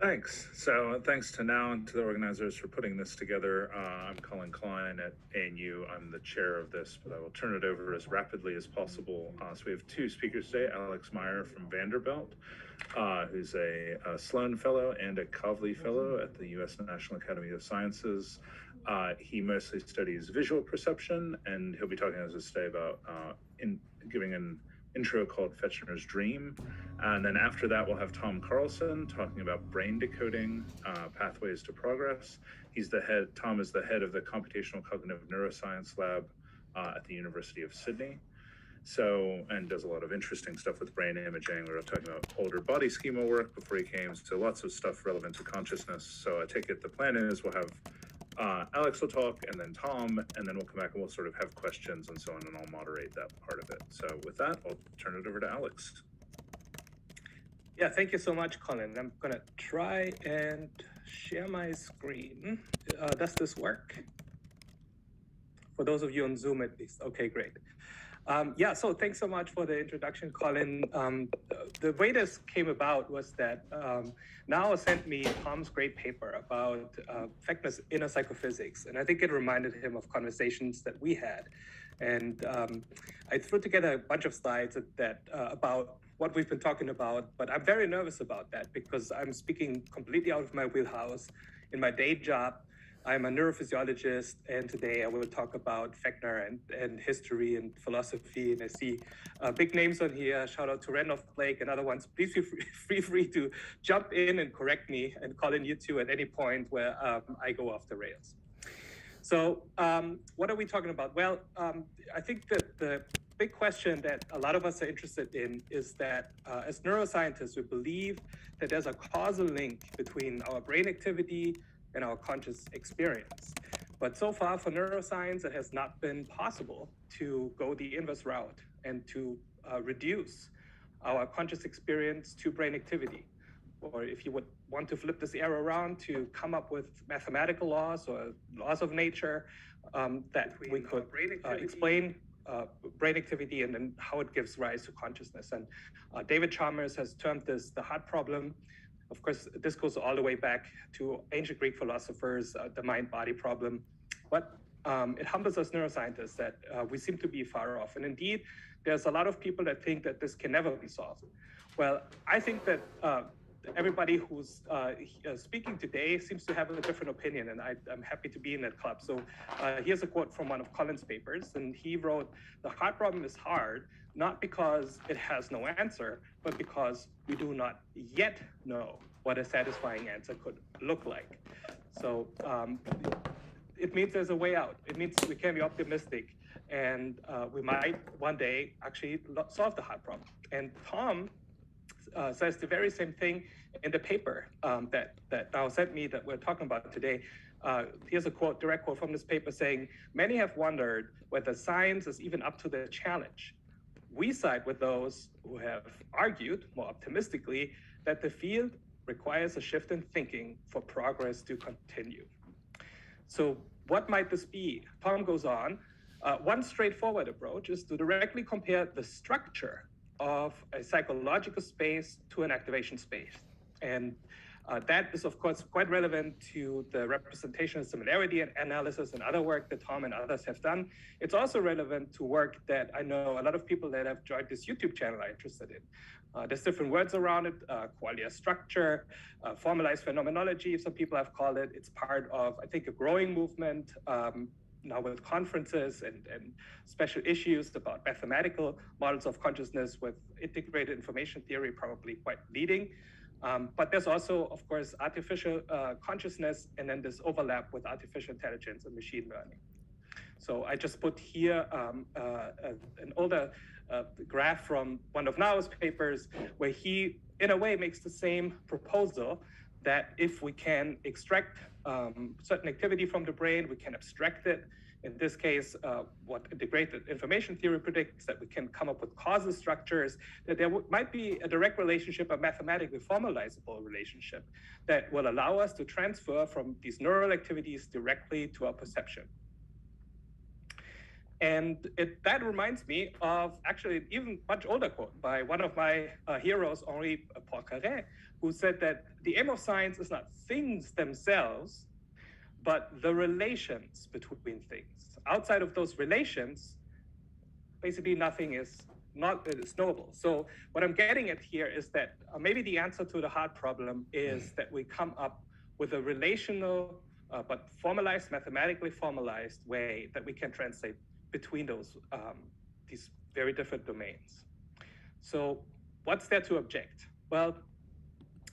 Thanks. So thanks to Now and to the organizers for putting this together. I'm Colin Klein at ANU. I'm the chair of this, but I will turn it over as rapidly as possible. So we have two speakers today, Alex Maier from Vanderbilt, who's a Sloan Fellow and a Kavli Fellow at the U.S. National Academy of Sciences. He mostly studies visual perception, and he'll be talking to us today about giving an intro called Fechner's Dream. And then after that, we'll have Tom Carlson talking about brain decoding, pathways to progress. Tom is the head of the Computational Cognitive Neuroscience Lab at the University of Sydney. And does a lot of interesting stuff with brain imaging. We were talking about older body schema work before he came, so lots of stuff relevant to consciousness. So I take it the plan is we'll have Alex will talk, and then Tom, and then we'll come back and we'll sort of have questions and so on, and I'll moderate that part of it. So with that, I'll turn it over to Alex. Yeah, thank you so much, Colin. I'm going to try and share my screen. Does this work? For those of you on Zoom, at least. Okay, great. Yeah, so thanks so much for the introduction, Colin. The way this came about was that Now sent me Tom's great paper about Fechner's inner psychophysics, and I think it reminded him of conversations that we had. And I threw together a bunch of slides about what we've been talking about, but I'm very nervous about that because I'm speaking completely out of my wheelhouse. In my day job, I'm a neurophysiologist, and today I will talk about Fechner and history and philosophy. And I see big names on here. Shout out to Randolph Blake and other ones. Please feel free to jump in and correct me, and call in you too at any point where I go off the rails. So what are we talking about? Well, I think that the big question that a lot of us are interested in is that as neuroscientists, we believe that there's a causal link between our brain activity and our conscious experience. But so far for neuroscience, it has not been possible to go the inverse route and to reduce our conscious experience to brain activity. Or if you would want to flip this arrow around, to come up with mathematical laws or laws of nature that we could explain brain activity and then how it gives rise to consciousness. And David Chalmers has termed this the heart problem. Of course, this goes all the way back to ancient Greek philosophers, the mind-body problem. But it humbles us neuroscientists that we seem to be far off. And indeed, there's a lot of people that think that this can never be solved. Well, I think that everybody who's speaking today seems to have a different opinion, and I'm happy to be in that club. So here's a quote from one of Colin's papers, and he wrote, "The heart problem is hard, not because it has no answer, but because we do not yet know what a satisfying answer could look like." So it means there's a way out. It means we can be optimistic, and we might one day actually solve the heart problem. And Tom says the very same thing in the paper that Now sent me that we're talking about today. Here's a quote, direct quote from this paper saying, "Many have wondered whether science is even up to the challenge. We side with those who have argued, more optimistically, that the field requires a shift in thinking for progress to continue." So what might this be? Tom goes on, one straightforward approach is to directly compare the structure of a psychological space to an activation space. And that is, of course, quite relevant to the representation of similarity and analysis and other work that Tom and others have done. It's also relevant to work that I know a lot of people that have joined this YouTube channel are interested in. There's different words around it, qualia structure, formalized phenomenology, some people have called it. It's part of, I think, a growing movement now with conferences and special issues about mathematical models of consciousness, with integrated information theory probably quite leading. But there's also, of course, artificial consciousness, and then this overlap with artificial intelligence and machine learning. So I just put here an older graph from one of Nau's papers, where he, in a way, makes the same proposal that if we can extract certain activity from the brain, we can abstract it. In this case, what integrated information theory predicts, that we can come up with causal structures, that there might be a direct relationship, a mathematically formalizable relationship that will allow us to transfer from these neural activities directly to our perception. And that reminds me of actually an even much older quote by one of my heroes, Henri Poincaré, who said that the aim of science is not things themselves, but the relations between things. Outside of those relations, basically nothing is knowable. So what I'm getting at here is that maybe the answer to the hard problem is that we come up with a relational, but formalized, mathematically formalized way that we can translate between those these very different domains. So what's there to object? Well,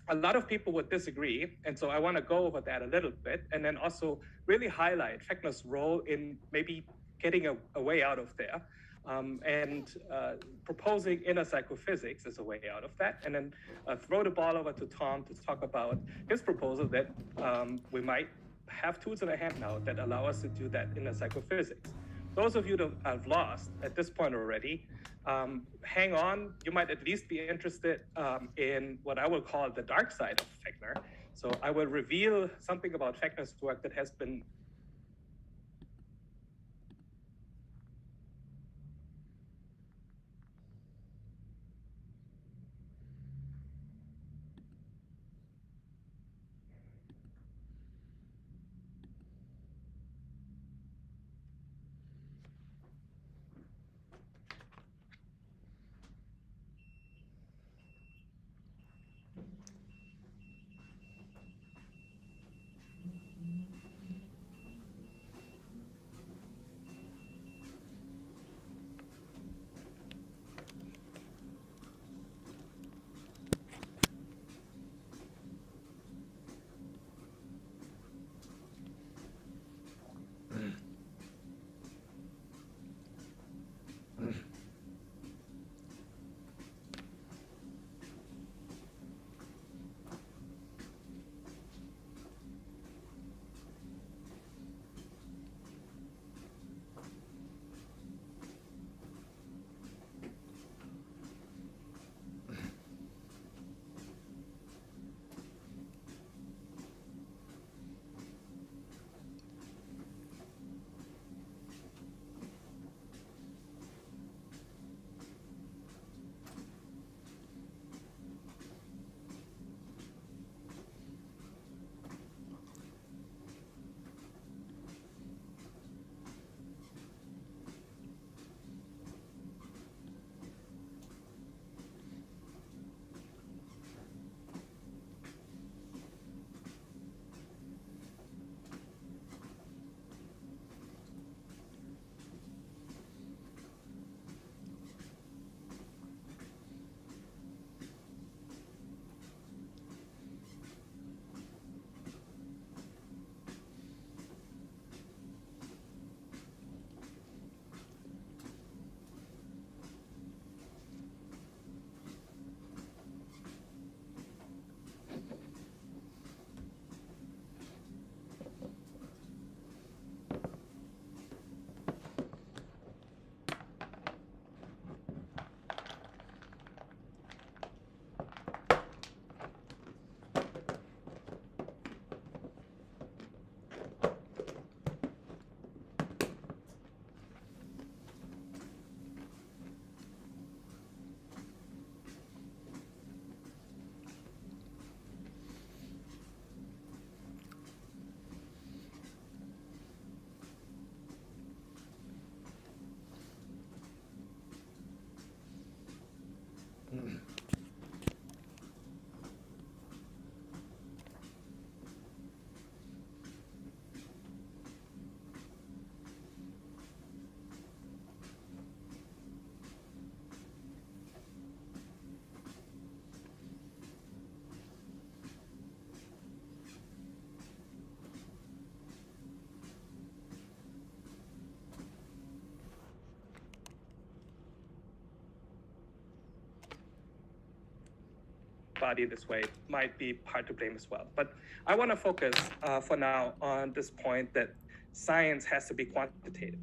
a lot of people would disagree, and so I want to go over that a little bit, and then also really highlight Fechner's role in maybe getting a way out of there, and proposing inner psychophysics as a way out of that, and then throw the ball over to Tom to talk about his proposal that we might have tools in our hand now that allow us to do that inner psychophysics. Those of you that have lost at this point already, hang on. You might at least be interested in what I will call the dark side of Fechner. So I will reveal something about Fechner's work that has been body this way might be part to blame as well. But I want to focus for now on this point that science has to be quantitative.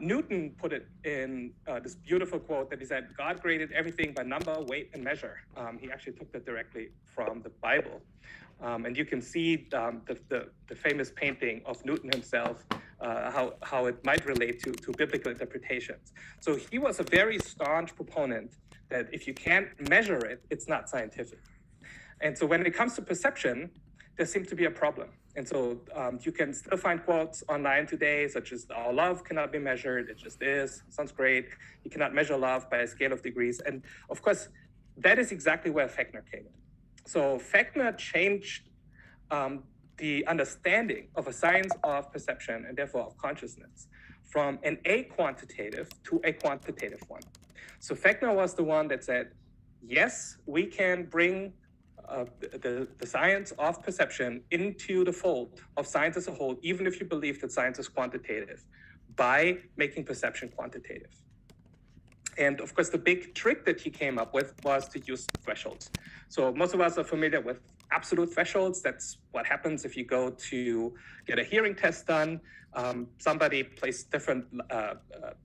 Newton put it in this beautiful quote that he said, God created everything by number, weight, and measure. He actually took that directly from the Bible. And you can see the famous painting of Newton himself, how it might relate to biblical interpretations. So he was a very staunch proponent that if you can't measure it, it's not scientific. And so when it comes to perception, there seems to be a problem. And so you can still find quotes online today, such as our love cannot be measured, it just is, sounds great. You cannot measure love by a scale of degrees. And of course, that is exactly where Fechner came in. So Fechner changed the understanding of a science of perception and therefore of consciousness from an a-quantitative to a quantitative one. So Fechner was the one that said, yes, we can bring the science of perception into the fold of science as a whole, even if you believe that science is quantitative, by making perception quantitative. And of course, the big trick that he came up with was to use thresholds. So most of us are familiar with absolute thresholds. That's what happens if you go to get a hearing test done. Somebody plays different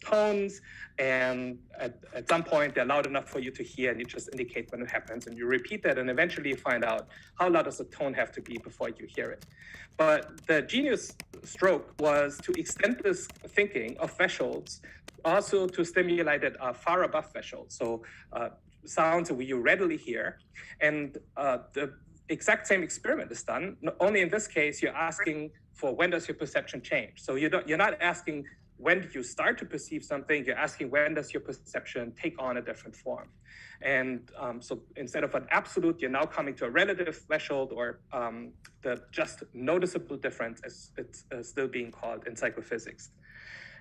tones, and at some point they're loud enough for you to hear, and you just indicate when it happens, and you repeat that, and eventually you find out how loud does the tone have to be before you hear it. But the genius stroke was to extend this thinking of thresholds also to stimuli that are far above thresholds, so sounds that you readily hear. And the exact same experiment is done, only in this case, you're asking for when does your perception change. So you're not asking when do you start to perceive something, you're asking when does your perception take on a different form. And so instead of an absolute, you're now coming to a relative threshold, or the just noticeable difference, as it's still being called in psychophysics.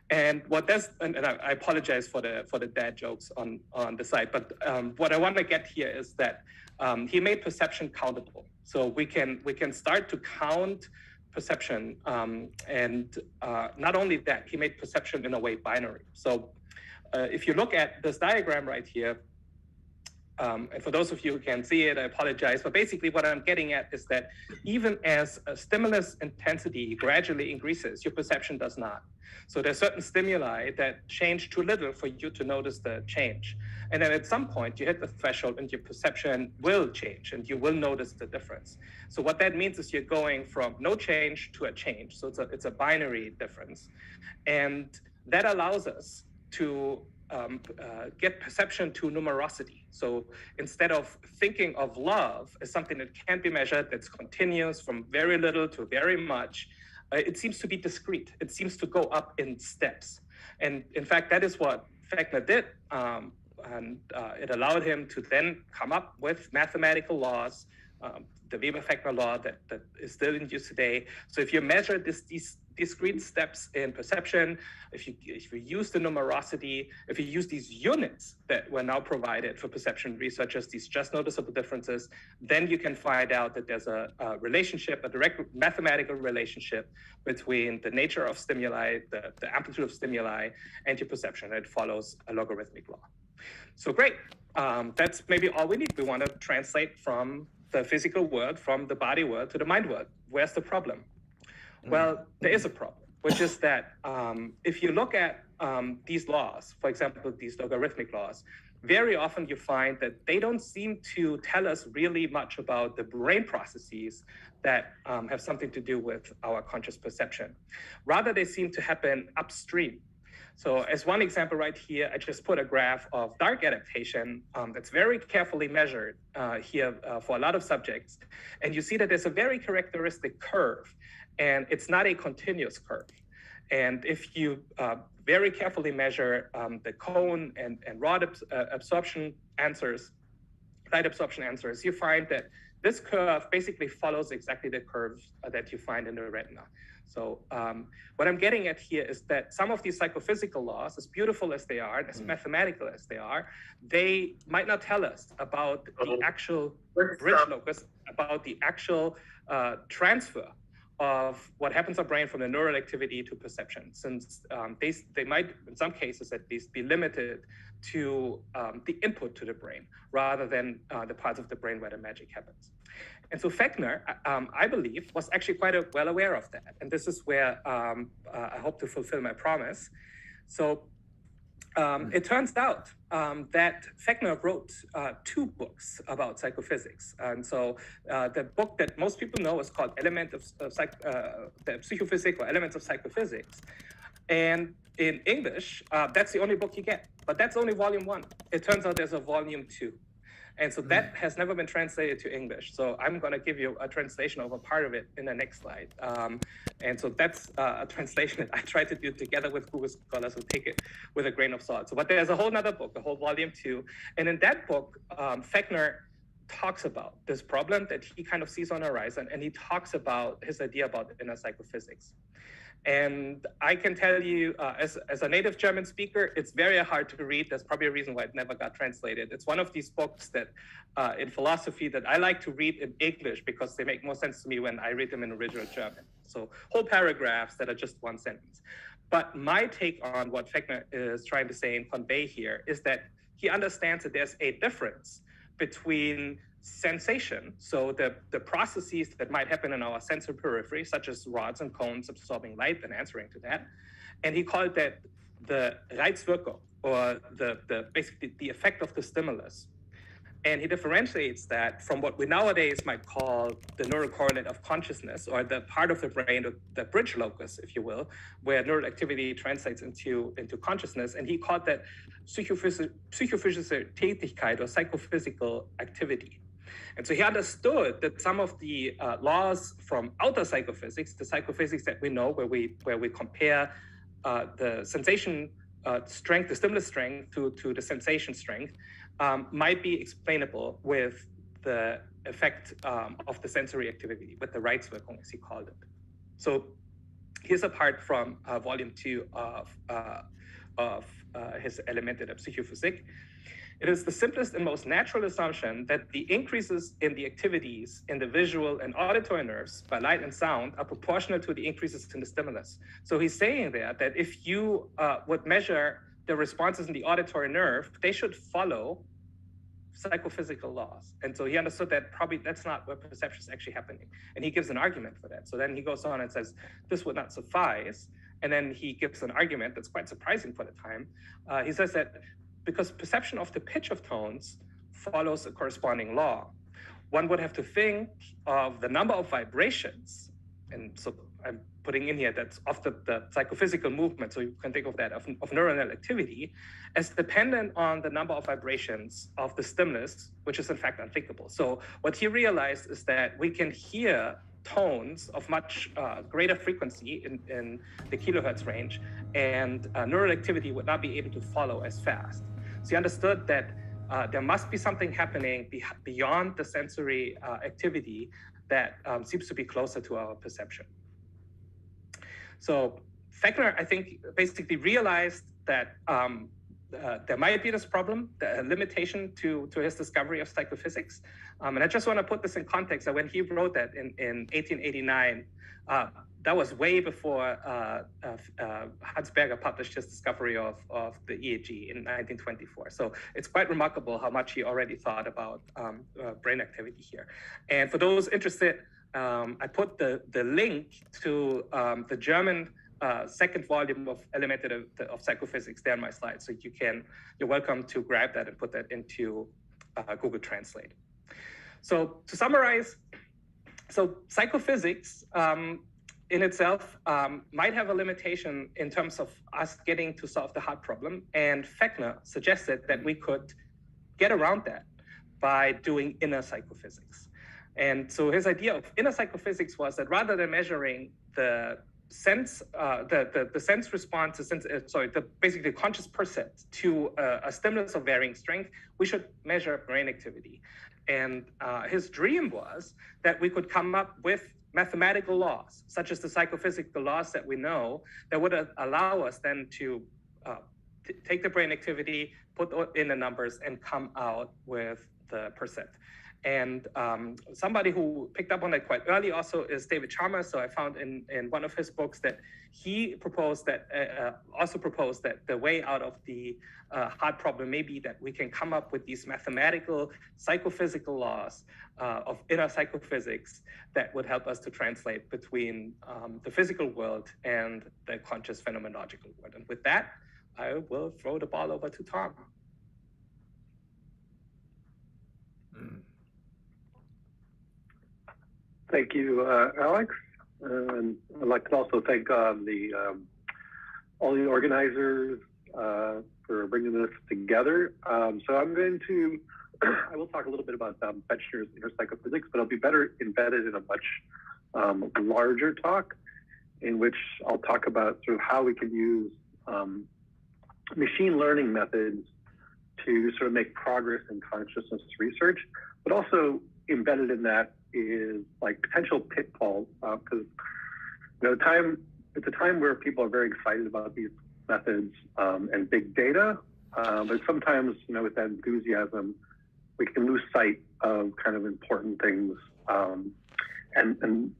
And what that's, and I apologize for the dad jokes on the side, but what I want to get here is that he made perception countable. So we can start to count perception, and not only that, he made perception in a way binary. So if you look at this diagram right here, and for those of you who can't see it, I apologize. But basically what I'm getting at is that even as stimulus intensity gradually increases, your perception does not. So there's certain stimuli that change too little for you to notice the change. And then at some point you hit the threshold and your perception will change and you will notice the difference. So what that means is you're going from no change to a change. So it's a binary difference. And that allows us to get perception to numerosity. So instead of thinking of love as something that can't be measured, that's continuous from very little to very much, it seems to be discrete. It seems to go up in steps. And in fact, that is what Fechner did. And it allowed him to then come up with mathematical laws, the Weber-Fechner law that is still in use today. So if you measure these discrete steps in perception, if you use the numerosity, if you use these units that were now provided for perception researchers, these just noticeable differences, then you can find out that there's a relationship, a direct mathematical relationship between the nature of stimuli, the amplitude of stimuli, and your perception. It follows a logarithmic law. So great, that's maybe all we need. We want to translate from the physical world, from the body world to the mind world. Where's the problem? Well, there is a problem, which is that if you look at these laws, for example, these logarithmic laws, very often you find that they don't seem to tell us really much about the brain processes that have something to do with our conscious perception. Rather, they seem to happen upstream. So as one example right here, I just put a graph of dark adaptation that's very carefully measured here for a lot of subjects. And you see that there's a very characteristic curve, and it's not a continuous curve. And if you very carefully measure the cone and rod absorption answers, light absorption answers, you find that this curve basically follows exactly the curve that you find in the retina. So what I'm getting at here is that some of these psychophysical laws, as beautiful as they are, and as mathematical as they are, they might not tell us about the actual bridge locus, about the actual transfer of what happens in the brain from the neural activity to perception, since they might, in some cases at least, be limited to the input to the brain, rather than the parts of the brain where the magic happens. And so Fechner, I believe, was actually quite well aware of that. And this is where I hope to fulfill my promise. So it turns out that Fechner wrote 2 books about psychophysics. And so the book that most people know is called the Psychophysics or Elements of Psychophysics. And in English, that's the only book you get. But that's only volume 1. It turns out there's a volume 2. And so that has never been translated to English. So I'm going to give you a translation of a part of it in the next slide. And so that's a translation that I tried to do together with Google Scholars, so take it with a grain of salt. So, but there's a whole nother book, a whole volume 2. And in that book, Fechner talks about this problem that he kind of sees on the horizon, and he talks about his idea about inner psychophysics. And I can tell you, as a native German speaker, it's very hard to read. There's probably a reason why it never got translated. It's one of these books that, in philosophy, that I like to read in English because they make more sense to me when I read them in original German. So whole paragraphs that are just one sentence. But my take on what Fechner is trying to say and convey here is that he understands that there's a difference between sensation, so the processes that might happen in our sensory periphery, such as rods and cones absorbing light and answering to that, and he called that the Reizwirkung, or basically the effect of the stimulus. And he differentiates that from what we nowadays might call the neural correlate of consciousness, or the part of the brain, the bridge locus, if you will, where neural activity translates into consciousness. And he called that psychophysische Tätigkeit, or psychophysical activity. And so he understood that some of the laws from outer psychophysics, the psychophysics that we know, where we compare the sensation strength, the stimulus strength to the sensation strength, might be explainable with the effect of the sensory activity, with the Reizwirkung, as he called it. So here's a part from volume 2 of his Elemente der Psychophysik. It is the simplest and most natural assumption that the increases in the activities in the visual and auditory nerves by light and sound are proportional to the increases in the stimulus. So he's saying there that if you would measure the responses in the auditory nerve, they should follow psychophysical laws. And so he understood that probably that's not where perception is actually happening. And he gives an argument for that. So then he goes on and says, this would not suffice. And then he gives an argument that's quite surprising for the time. He says that because perception of the pitch of tones follows a corresponding law, one would have to think of the number of vibrations. And so I'm putting in here that's of the psychophysical movement, so you can think of that, of neuronal activity, as dependent on the number of vibrations of the stimulus, which is in fact unthinkable. So what he realized is that we can hear tones of much greater frequency in the kilohertz range, and neural activity would not be able to follow as fast. So he understood that there must be something happening beyond the sensory activity that seems to be closer to our perception. So Fechner, I think, basically realized that there might be this problem, the limitation to his discovery of psychophysics. And I just want to put this in context that when he wrote that in 1889, that was way before Hans Berger published his discovery of the EEG in 1924. So it's quite remarkable how much he already thought about brain activity here. And for those interested, I put the link to the German second volume of Elemente of Psychophysics there on my slide. So you're welcome to grab that and put that into Google Translate. So to summarize, so psychophysics in itself might have a limitation in terms of us getting to solve the hard problem. And Fechner suggested that we could get around that by doing inner psychophysics. And so his idea of inner psychophysics was that rather than measuring the sense, the sense response, basically the conscious percept to a stimulus of varying strength, we should measure brain activity. And his dream was that we could come up with mathematical laws, such as the psychophysical laws that we know, that would allow us then to take the brain activity, put in the numbers, and come out with the percept. And somebody who picked up on that quite early also is David Chalmers. So I found in one of his books that he proposed that, also proposed that the way out of the hard problem may be that we can come up with these mathematical psychophysical laws of inner psychophysics that would help us to translate between the physical world and the conscious phenomenological world. And with that, I will throw the ball over to Tom. Thank you, Alex. And I'd like to also thank all the organizers for bringing this together. So I'm going to I will talk a little bit about Fechner's inner psychophysics, but it'll be better embedded in a much larger talk, in which I'll talk about sort of how we can use machine learning methods to sort of make progress in consciousness research, but also embedded in that is like potential pitfalls, because it's a time where people are very excited about these methods and big data, but sometimes with that enthusiasm, we can lose sight of kind of important things, and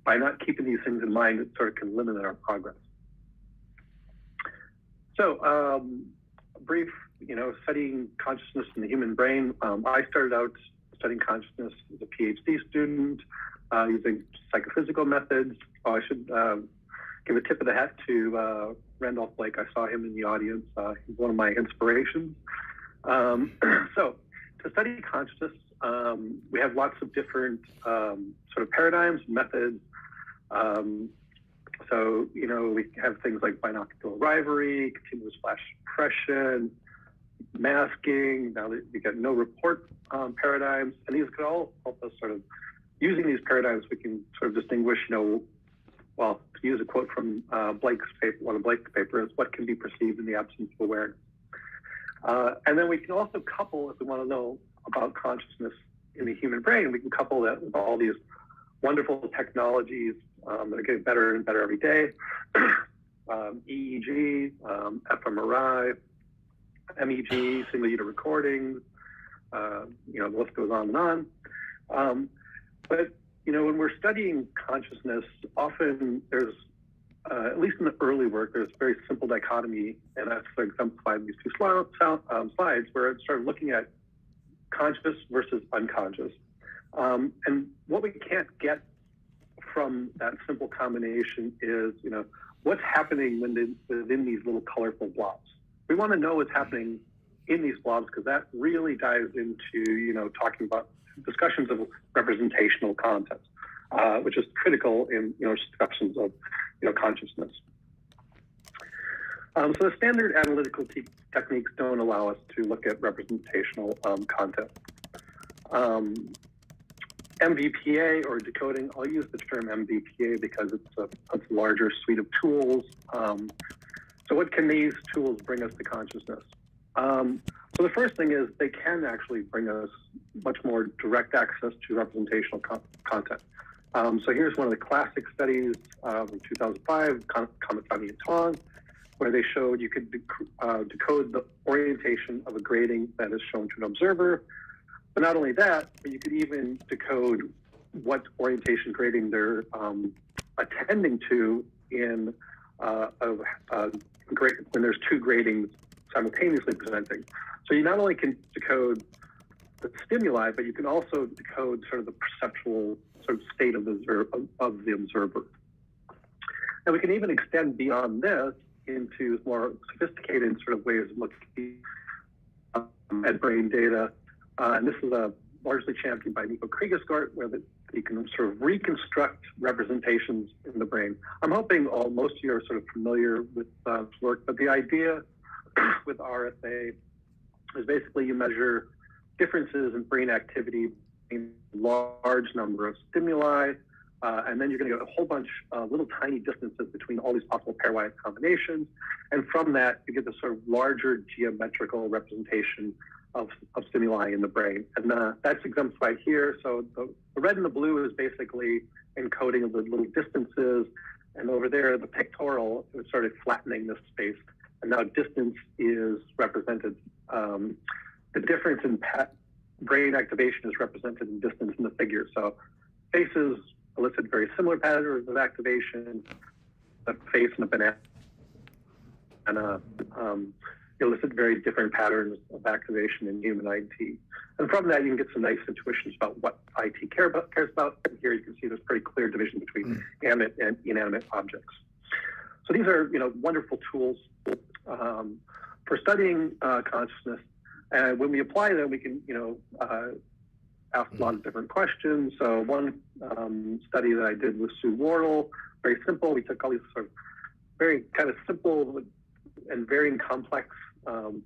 by not keeping these things in mind, it sort of can limit our progress. So, brief, studying consciousness in the human brain. I started out studying consciousness as a PhD student using psychophysical methods. I should give a tip of the hat to Randolph Blake. I saw him in the audience. He's one of my inspirations. So, to study consciousness, we have lots of different sort of paradigms, methods. So, we have things like binocular rivalry, continuous flash suppression, masking. Now we get no report paradigms, and these could all help us sort of, using these paradigms, we can sort of distinguish, well, to use a quote from Blake's paper, one of Blake's papers, what can be perceived in the absence of awareness. And then we can also couple, if we want to know about consciousness in the human brain, we can couple that with all these wonderful technologies that are getting better and better every day. EEG, fMRI, MEG, single unit recordings, the list goes on and on. But, when we're studying consciousness, often there's, at least in the early work, there's a very simple dichotomy, and that's exemplified in these two slides, where it's sort of looking at conscious versus unconscious. And what we can't get from that simple combination is, what's happening within these little colorful blobs. We want to know what's happening in these blobs, because that really dives into, talking about discussions of representational concepts, which is critical in, discussions of, consciousness. So the standard analytical techniques don't allow us to look at representational content. MVPA, or decoding, I'll use the term MVPA because it's a larger suite of tools. So what can these tools bring us to consciousness? So the first thing is they can actually bring us much more direct access to representational content. So here's one of the classic studies from 2005, Confounding and Tong, where they showed you could decode the orientation of a grading that is shown to an observer. But not only that, but you could even decode what orientation grading they're attending to in when there's two gradings simultaneously presenting. So you not only can decode the stimuli, but you can also decode sort of the perceptual sort of state of the observer. And we can even extend beyond this into more sophisticated sort of ways of looking at brain data. And this is largely championed by Nico Kriegesgart, where you can sort of reconstruct representations in the brain. I'm hoping most of you are sort of familiar with this work, but the idea with RSA is basically you measure differences in brain activity in a large number of stimuli, and then you're going to get a whole bunch of little tiny distances between all these possible pairwise combinations. And from that, you get this sort of larger geometrical representation of stimuli in the brain. And that's exemplified here. So the red and the blue is basically encoding of the little distances. And over there, the pictorial is sort of flattening this space. And now distance is represented. The difference in brain activation is represented in distance in the figure. So faces elicit very similar patterns of activation. A face and a banana elicit very different patterns of activation in human IT. And from that, you can get some nice intuitions about what IT cares about. And here you can see there's pretty clear division between animate and inanimate objects. So these are, wonderful tools for studying consciousness. And when we apply them, we can, ask a lot of different questions. So one study that I did with Sue Wardle, very simple. We took all these sort of very kind of simple and very complex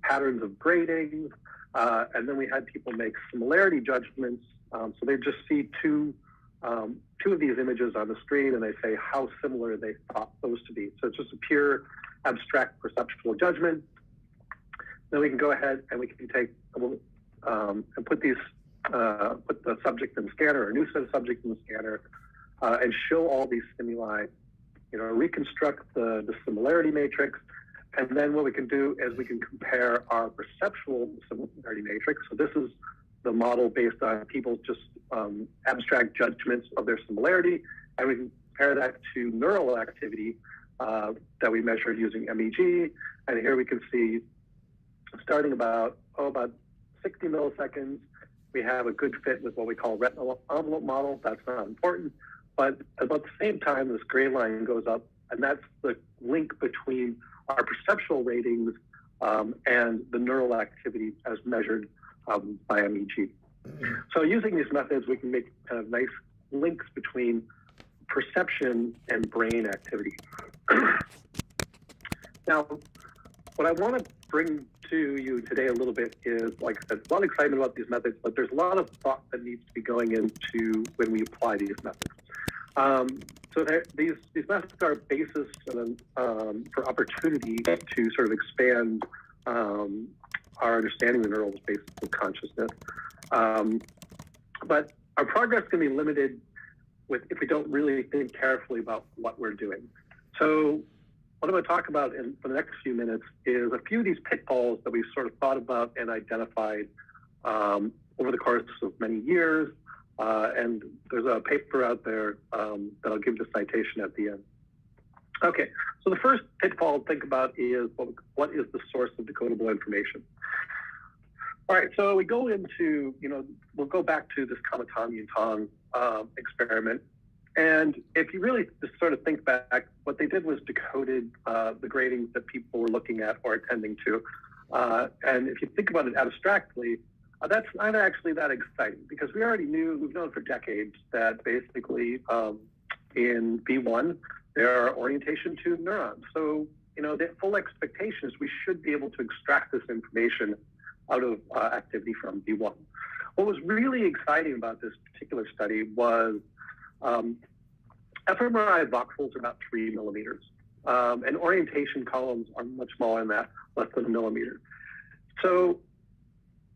patterns of grading, And then we had people make similarity judgments. So they just see two of these images on the screen, and they say how similar they thought those to be. So it's just a pure abstract perceptual judgment. Then we can go ahead and we can take and put the subject in the scanner, or a new set of subjects in the scanner, and show all these stimuli. Reconstruct the similarity matrix, and then what we can do is we can compare our perceptual similarity matrix. So this is the model based on people's just abstract judgments of their similarity, and we can compare that to neural activity that we measured using MEG. And here we can see, starting about 60 milliseconds, we have a good fit with what we call retinal envelope model. That's not important. But about the same time, this gray line goes up, and that's the link between our perceptual ratings and the neural activity as measured by MEG. So using these methods, we can make kind of nice links between perception and brain activity. Now, what I want to bring to you today a little bit is, like I said, a lot of excitement about these methods, but there's a lot of thought that needs to be going into when we apply these methods. So these methods are a basis for opportunity to sort of expand our understanding of the neural space of consciousness. But our progress can be limited if we don't really think carefully about what we're doing. So what I'm going to talk about for the next few minutes is a few of these pitfalls that we've sort of thought about and identified over the course of many years. And there's a paper out there that I'll give the citation at the end. Okay, so the first pitfall to think about is what is the source of decodable information? All right, so we go into, we'll go back to this Kamatani and Tong experiment. And if you really just sort of think back, what they did was decoded the gradings that people were looking at or attending to. And if you think about it abstractly, that's not actually that exciting, because we've known for decades that basically in V1, there are orientation to neurons. So, the full expectation is we should be able to extract this information out of activity from V1. What was really exciting about this particular study was fMRI voxels are about 3 millimeters, and orientation columns are much smaller than that, less than 1 millimeter. So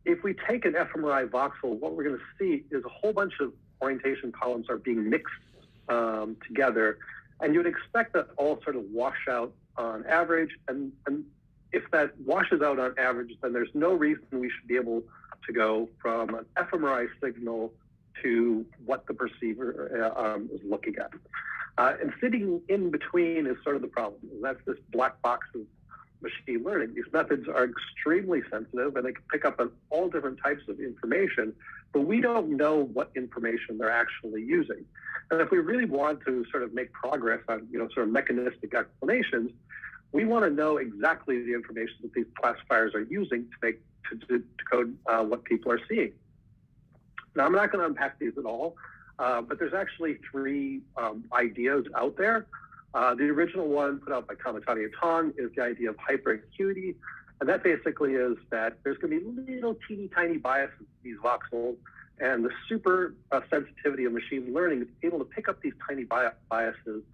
if we take an fMRI voxel, what we're going to see is a whole bunch of orientation columns are being mixed together, and you'd expect that all sort of wash out on average. And if that washes out on average, then there's no reason we should be able to go from an fMRI signal to what the perceiver is looking at. And sitting in between is sort of the problem. That's this black box of machine learning. These methods are extremely sensitive, and they can pick up on all different types of information, but we don't know what information they're actually using. And if we really want to sort of make progress on, sort of mechanistic explanations, we want to know exactly the information that these classifiers are using to decode what people are seeing. Now, I'm not going to unpack these at all, but there's actually 3 ideas out there. The original one put out by Kamatani and Tong is the idea of hyperacuity, and that basically is that there's going to be little teeny tiny biases in these voxels, and the super sensitivity of machine learning is able to pick up these tiny biases,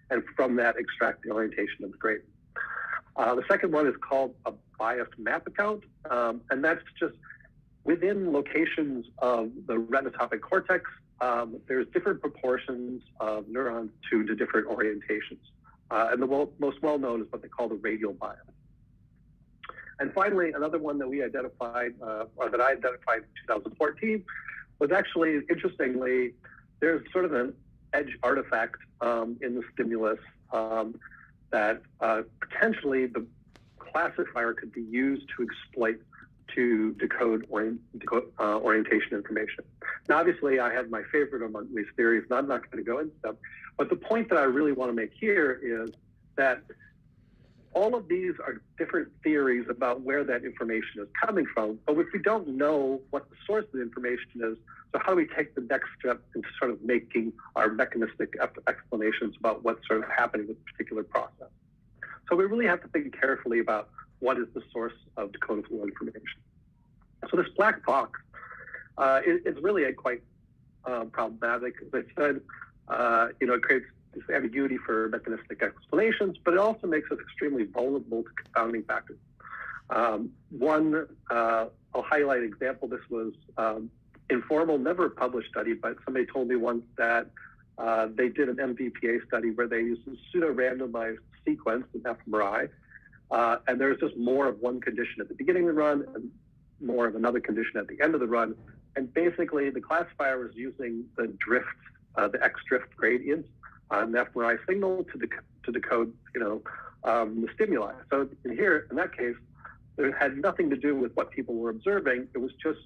and from that extract the orientation of the gradient. The second one is called a biased map account, and that's just within locations of the retinotopic cortex, there's different proportions of neurons to the different orientations. And the most well-known is what they call the radial bias. And finally, another one that we identified, or that I identified in 2014, was actually, interestingly, there's sort of an edge artifact in the stimulus that potentially the classifier could be used to exploit to decode orientation information. Now, obviously, I have my favorite among these theories, and I'm not going to go into them. But the point that I really want to make here is that all of these are different theories about where that information is coming from. But if we don't know what the source of the information is, so how do we take the next step into sort of making our mechanistic explanations about what's sort of happening with a particular process? So we really have to think carefully about what is the source of decodable information. So this black box is really quite problematic. As I said, it creates this ambiguity for mechanistic explanations, but it also makes us extremely vulnerable to confounding factors. One, I'll highlight an example. This was informal, never a published study, but somebody told me once that they did an MVPA study where they used a pseudo-randomized sequence in fMRI, and there was just more of one condition at the beginning of the run and more of another condition at the end of the run. And basically, the classifier was using the drift, the X-drift gradients on the fMRI signal to decode, the stimuli. So in that case, it had nothing to do with what people were observing. It was just,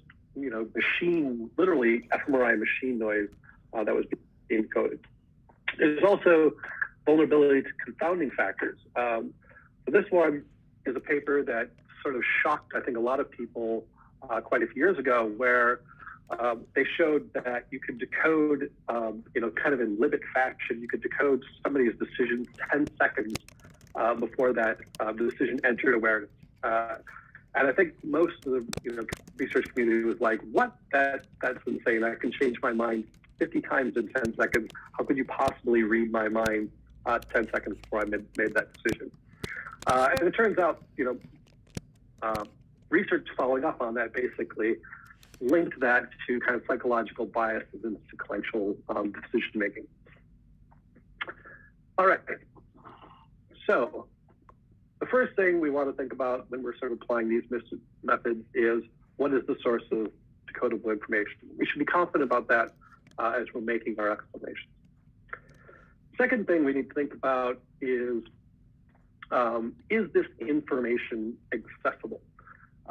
literally fMRI machine noise that was being coded. There's also vulnerability to confounding factors. So this one is a paper that sort of shocked, I think, a lot of people quite a few years ago, where they showed that you could decode, kind of in limit fashion, you could decode somebody's decision 10 seconds before that decision entered awareness. And I think most of the research community was like, what? That's insane. I can change my mind 50 times in 10 seconds. How could you possibly read my mind 10 seconds before I made that decision? And it turns out, research following up on that basically linked that to kind of psychological biases in sequential decision making. All right. So the first thing we want to think about when we're sort of applying these methods is, what is the source of decodable information? We should be confident about that as we're making our explanations. Second thing we need to think about is this information accessible?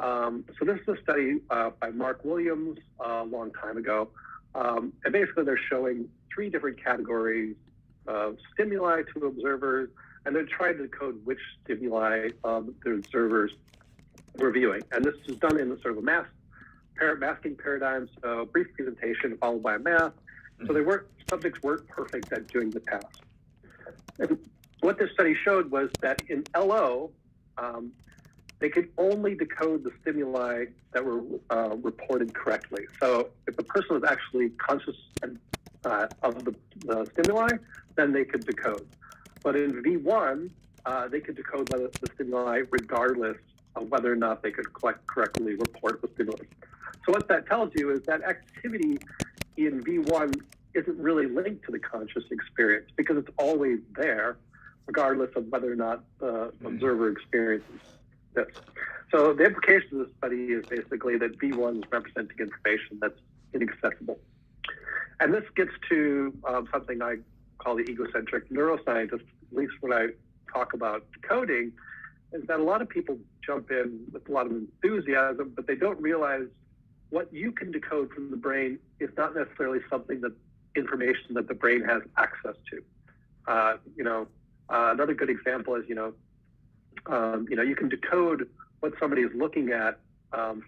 So this is a study by Mark Williams a long time ago. And basically they're showing 3 different categories of stimuli to observers, and they're trying to decode which stimuli the observers were viewing. And this is done in a sort of a masking paradigm, so brief presentation followed by a math. So subjects weren't perfect at doing the task. And what this study showed was that in LO, they could only decode the stimuli that were reported correctly. So if the person was actually conscious of the stimuli, then they could decode. But in V1, they could decode the stimuli regardless of whether or not they could correctly report the stimulus. So what that tells you is that activity in V1 isn't really linked to the conscious experience because it's always there, regardless of whether or not the observer experiences this. So the implication of this study is basically that V1 is representing information that's inaccessible. And this gets to something I call the egocentric neuroscientist, at least when I talk about decoding, is that a lot of people jump in with a lot of enthusiasm, but they don't realize what you can decode from the brain is not necessarily something that information that the brain has access to. Another good example is, you can decode what somebody is looking at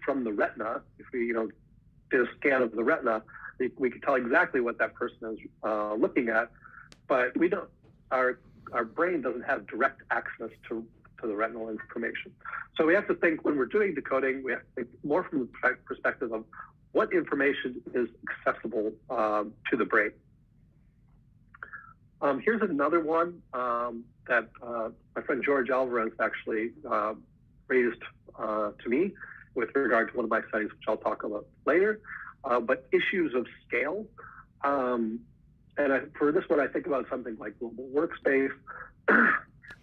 from the retina. If we, did a scan of the retina, we could tell exactly what that person is looking at, but we don't. Our brain doesn't have direct access to the retinal information. So we have to think when we're doing decoding, we have to think more from the perspective of what information is accessible to the brain. Here's another one that my friend George Alvarez actually raised to me with regard to one of my studies, which I'll talk about later, but issues of scale. For this one, I think about something like global workspace.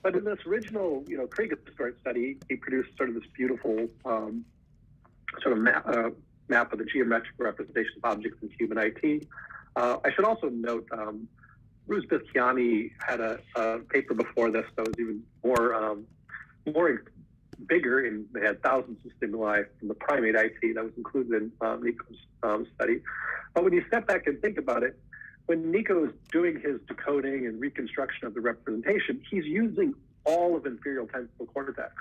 But in this original, Krieger study, he produced sort of this beautiful sort of map of the geometric representation of objects in human IT. I should also note, Ruz Biskiani had a paper before this that was even more bigger, and they had thousands of stimuli from the primate IT that was included in Nico's study. But when you step back and think about it, when Nico is doing his decoding and reconstruction of the representation, he's using all of inferior temporal cortex.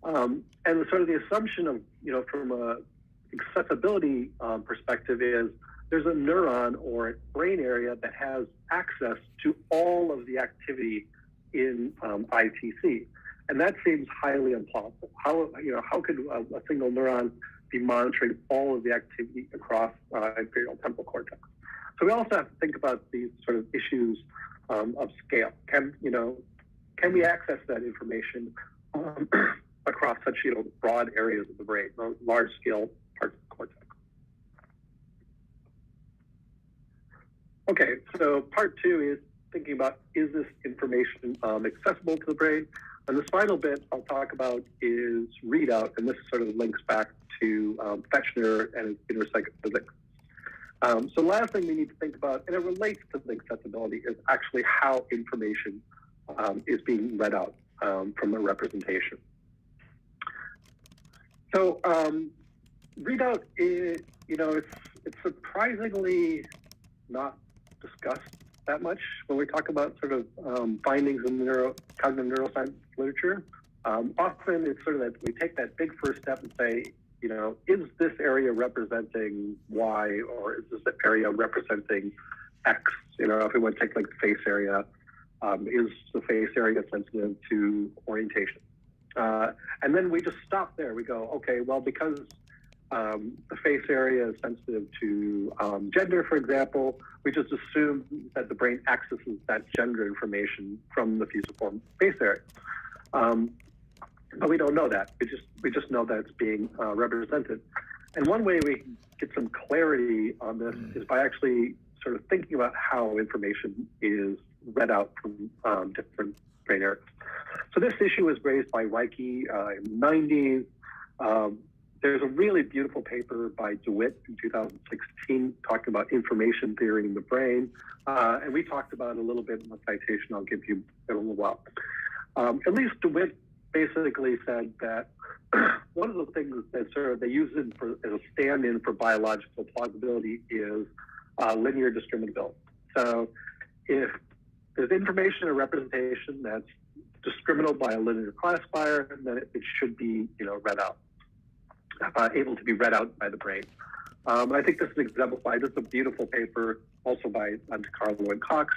And sort of the assumption of, from a accessibility perspective is there's a neuron or a brain area that has access to all of the activity in ITC. And that seems highly implausible. How could a single neuron be monitoring all of the activity across inferior temporal cortex. So we also have to think about these sort of issues of scale. Can we access that information across such broad areas of the brain, large scale parts of the cortex? Okay, so part two is thinking about, is this information accessible to the brain? And this final bit I'll talk about is readout, and this sort of links back to Fechner and inner psychophysics. So the last thing we need to think about, and it relates to the accessibility, is actually how information is being read out from a representation. So readout is, it's surprisingly not discussed that much when we talk about sort of findings in cognitive neuroscience literature. Often it's sort of that we take that big first step and say, is this area representing Y, or is this area representing X? If we want to take like the face area, is the face area sensitive to orientation? And then we just stop there. We go, okay, well, because the face area is sensitive to gender, for example, we just assume that the brain accesses that gender information from the fusiform face area. But we don't know that. We just know that it's being represented. And one way we get some clarity on this is by actually sort of thinking about how information is read out from different brain areas. So this issue was raised by Reike in the 90s. There's a really beautiful paper by DeWitt in 2016 talking about information theory in the brain. And we talked about it a little bit in the citation I'll give you in a little while. At least DeWitt basically said that one of the things that sort of they use it as a stand-in for biological plausibility is linear discriminability. So if there's information or representation that's discriminable by a linear classifier, then it should be read out, able to be read out by the brain. I think this is exemplified. This is a beautiful paper also by Carlson and Cox,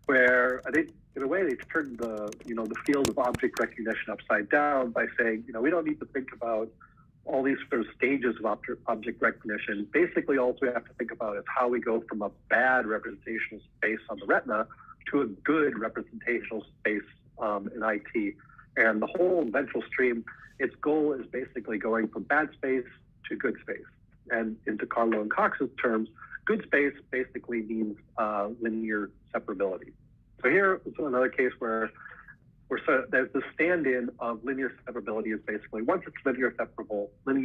where I think in a way they turned the field of object recognition upside down by saying, we don't need to think about all these sort of stages of object recognition. Basically, all we have to think about is how we go from a bad representational space on the retina to a good representational space in IT. And the whole ventral stream, its goal is basically going from bad space to good space. And into Carlo and Cox's terms, good space basically means linear separability. So here is another case where there's the stand-in of linear separability is basically once it's linear acceptable, then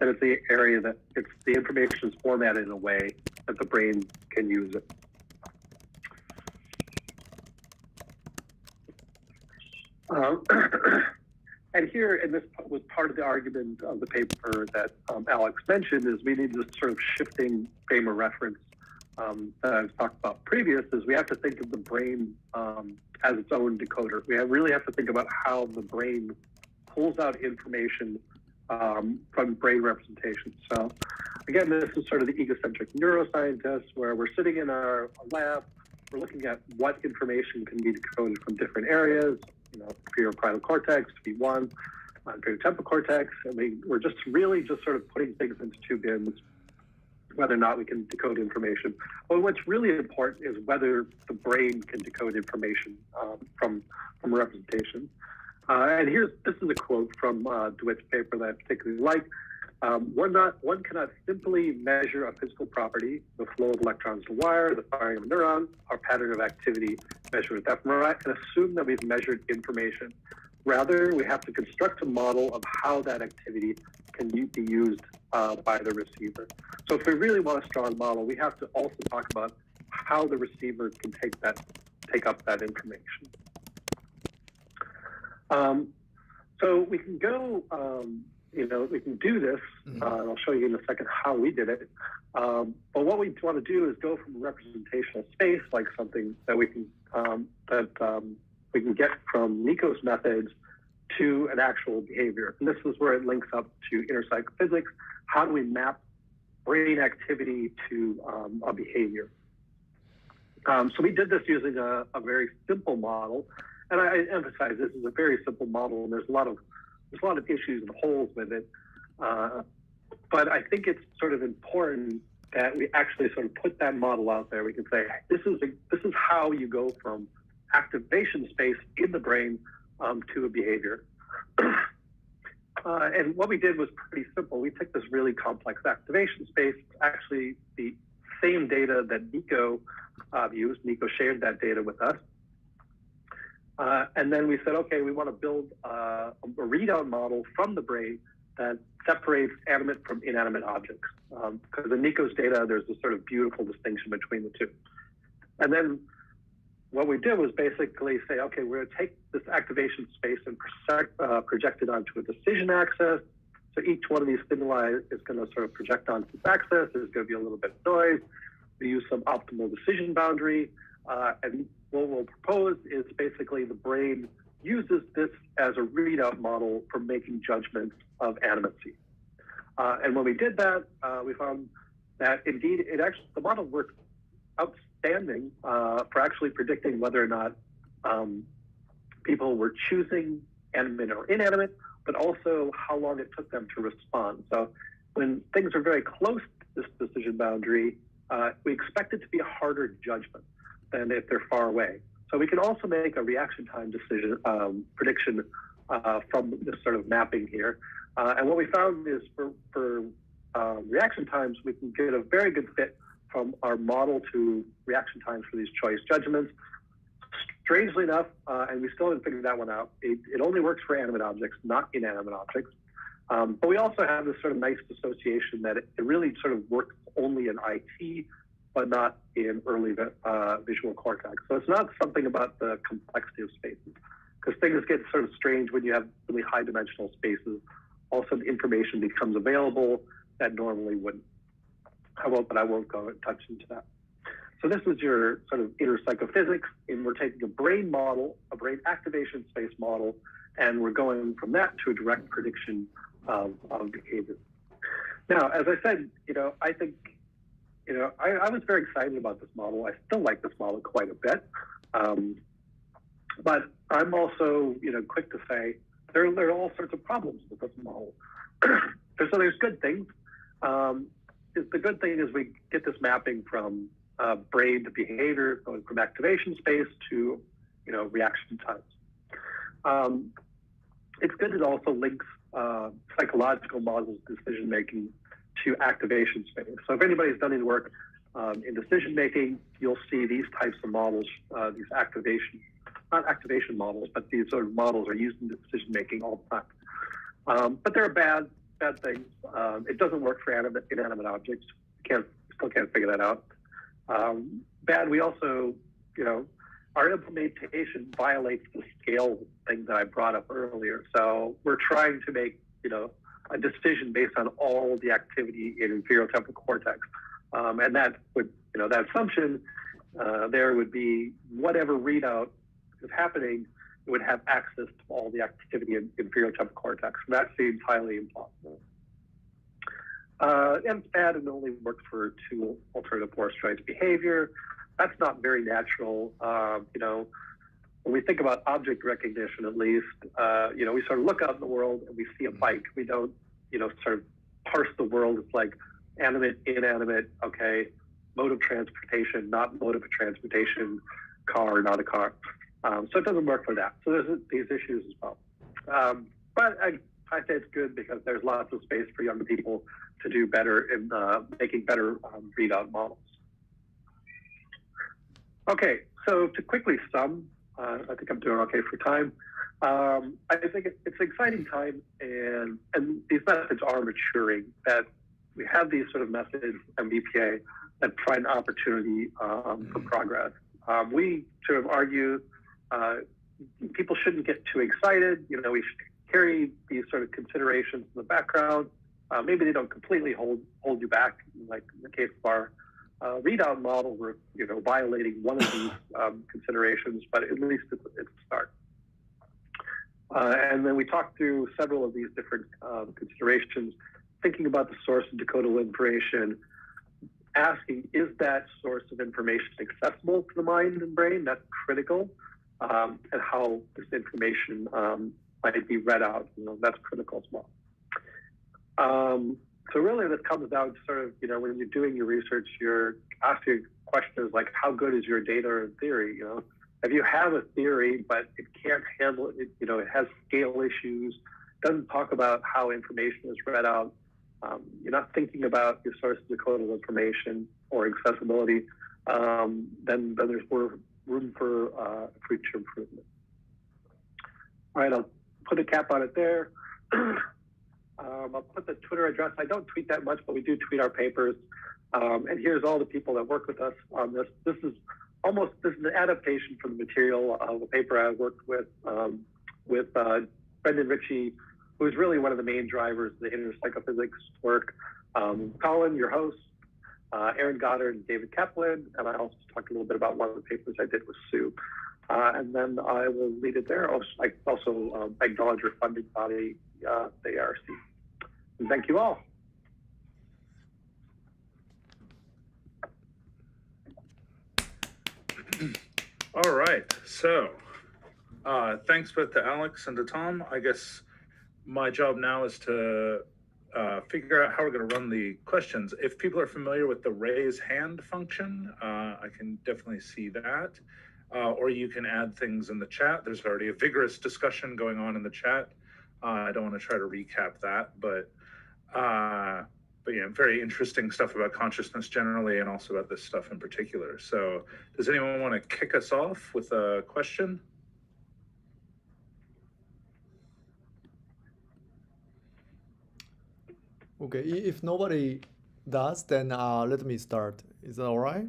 it's the area that the information is formatted in a way that the brain can use it. And here, and this was part of the argument of the paper that Alex mentioned, is we need this sort of shifting frame of reference that I've talked about previous, is we have to think of the brain as its own decoder. We really have to think about how the brain pulls out information from brain representation. So again, this is sort of the egocentric neuroscientist, where we're sitting in our lab, we're looking at what information can be decoded from different areas, inferior parietal cortex, V1, inferior temporal cortex, and we're just sort of putting things into two bins, whether or not we can decode information. But what's really important is whether the brain can decode information from a representation. And this is a quote from DeWitt's paper that I particularly like. One cannot simply measure a physical property, the flow of electrons to wire, the firing of a neuron, or pattern of activity measured with fMRI, and assume that we've measured information. Rather, we have to construct a model of how that activity can be used by the receiver. So if we really want a strong model, we have to also talk about how the receiver can take up that information. So we can go, we can do this, and I'll show you in a second how we did it. But what we want to do is go from a representational space, like something that we can get from Nico's methods, to an actual behavior. And this is where it links up to inner psychophysics. How do we map brain activity to a behavior? So we did this using a very simple model, and I emphasize this is a very simple model, and there's a lot of issues and holes with it. But I think it's sort of important that we actually sort of put that model out there. We can say, this is how you go from activation space in the brain to a behavior. And what we did was pretty simple. We took this really complex activation space, actually the same data that Nico used. Nico shared that data with us. And then we said, okay, we want to build a readout model from the brain that separates animate from inanimate objects. Because in Nico's data, there's this sort of beautiful distinction between the two. And then what we did was basically say, okay, we're going to take this activation space and project it onto a decision axis. So each one of these stimuli is going to sort of project onto this axis. There's going to be a little bit of noise. We use some optimal decision boundary. And what we'll propose is basically the brain uses this as a readout model for making judgments of animacy. And when we did that, we found that indeed the model worked outstanding for actually predicting whether or not people were choosing animate or inanimate, but also how long it took them to respond. So when things are very close to this decision boundary, we expect it to be a harder judgment than if they're far away. So we can also make a reaction time decision prediction from this sort of mapping here. And what we found is for reaction times, we can get a very good fit from our model to reaction times for these choice judgments. Strangely enough, and we still haven't figured that one out, it only works for animate objects, not inanimate objects. But we also have this sort of nice dissociation that it really sort of works only in IT, but not in early visual cortex. So it's not something about the complexity of spaces, because things get sort of strange when you have really high dimensional spaces. Also, the information becomes available that normally wouldn't. I won't go and touch into that. So this is your sort of inner psychophysics, and we're taking a brain model, a brain activation space model, and we're going from that to a direct prediction of behavior. Now, as I said, I think, I was very excited about this model. I still like this model quite a bit. But I'm also, quick to say there are all sorts of problems with this model. So there's good things. The good thing is we get this mapping from brain to behavior, going from activation space to, reaction times. It's good it also links psychological models of decision making to activation space. So if anybody's done any work in decision making, you'll see these types of models, these not activation models, but these sort of models are used in decision making all the time. But they're bad things. It doesn't work for inanimate objects. Still can't figure that out. Bad. We also, our implementation violates the scale thing that I brought up earlier. So we're trying to make, a decision based on all the activity in inferior temporal cortex. And that would, that assumption, there would be whatever readout is happening, it would have access to all the activity in inferior temporal cortex. And that seems highly impossible. And it's bad and only works for two alternative force choice behavior. That's not very natural. When we think about object recognition, at least, we sort of look out in the world and we see a bike. We don't, sort of parse the world. It's like animate, inanimate, okay, mode of transportation, not mode of transportation, car, not a car. So it doesn't work for that. So there's these issues as well. But I say it's good because there's lots of space for young people to do better in making better readout models. Okay, so to quickly sum, I think I'm doing okay for time. I think it's an exciting time, and these methods are maturing, that we have these sort of methods, MBPA, that provide an opportunity for progress. We sort of argue people shouldn't get too excited. We should carry these sort of considerations in the background. Maybe they don't completely hold you back, like in the case of our readout model, we're violating one of these considerations, but at least it's a start. And then we talked through several of these different considerations, thinking about the source of decodable information, asking, is that source of information accessible to the mind and brain? That's critical. And how this information might be read out, that's critical as well. So really this comes down to sort of, when you're doing your research, you're asking questions like, how good is your data in theory? If you have a theory, but it can't handle it, it has scale issues, doesn't talk about how information is read out, you're not thinking about your source decodable information or accessibility, then there's more room for future improvement. All right, I'll put a cap on it there. I'll put the Twitter address. I don't tweet that much, but we do tweet our papers. And here's all the people that work with us on this. This is an adaptation from the material of a paper I worked with Brendan Ritchie, who is really one of the main drivers of the inter-psychophysics work. Colin, your host, Aaron Goddard and David Kaplan, and I also talked a little bit about one of the papers I did with Sue. And then I will leave it there. I also acknowledge your funding body, the ARC. And thank you all. All right, so thanks both to Alex and to Tom. I guess my job now is to figure out how we're going to run the questions. If people are familiar with the raise hand function, I can definitely see that. Or you can add things in the chat. There's already a vigorous discussion going on in the chat. I don't want to try to recap that, but very interesting stuff about consciousness generally and also about this stuff in particular. So does anyone want to kick us off with a question? Okay, if nobody does, then let me start. Is that all right?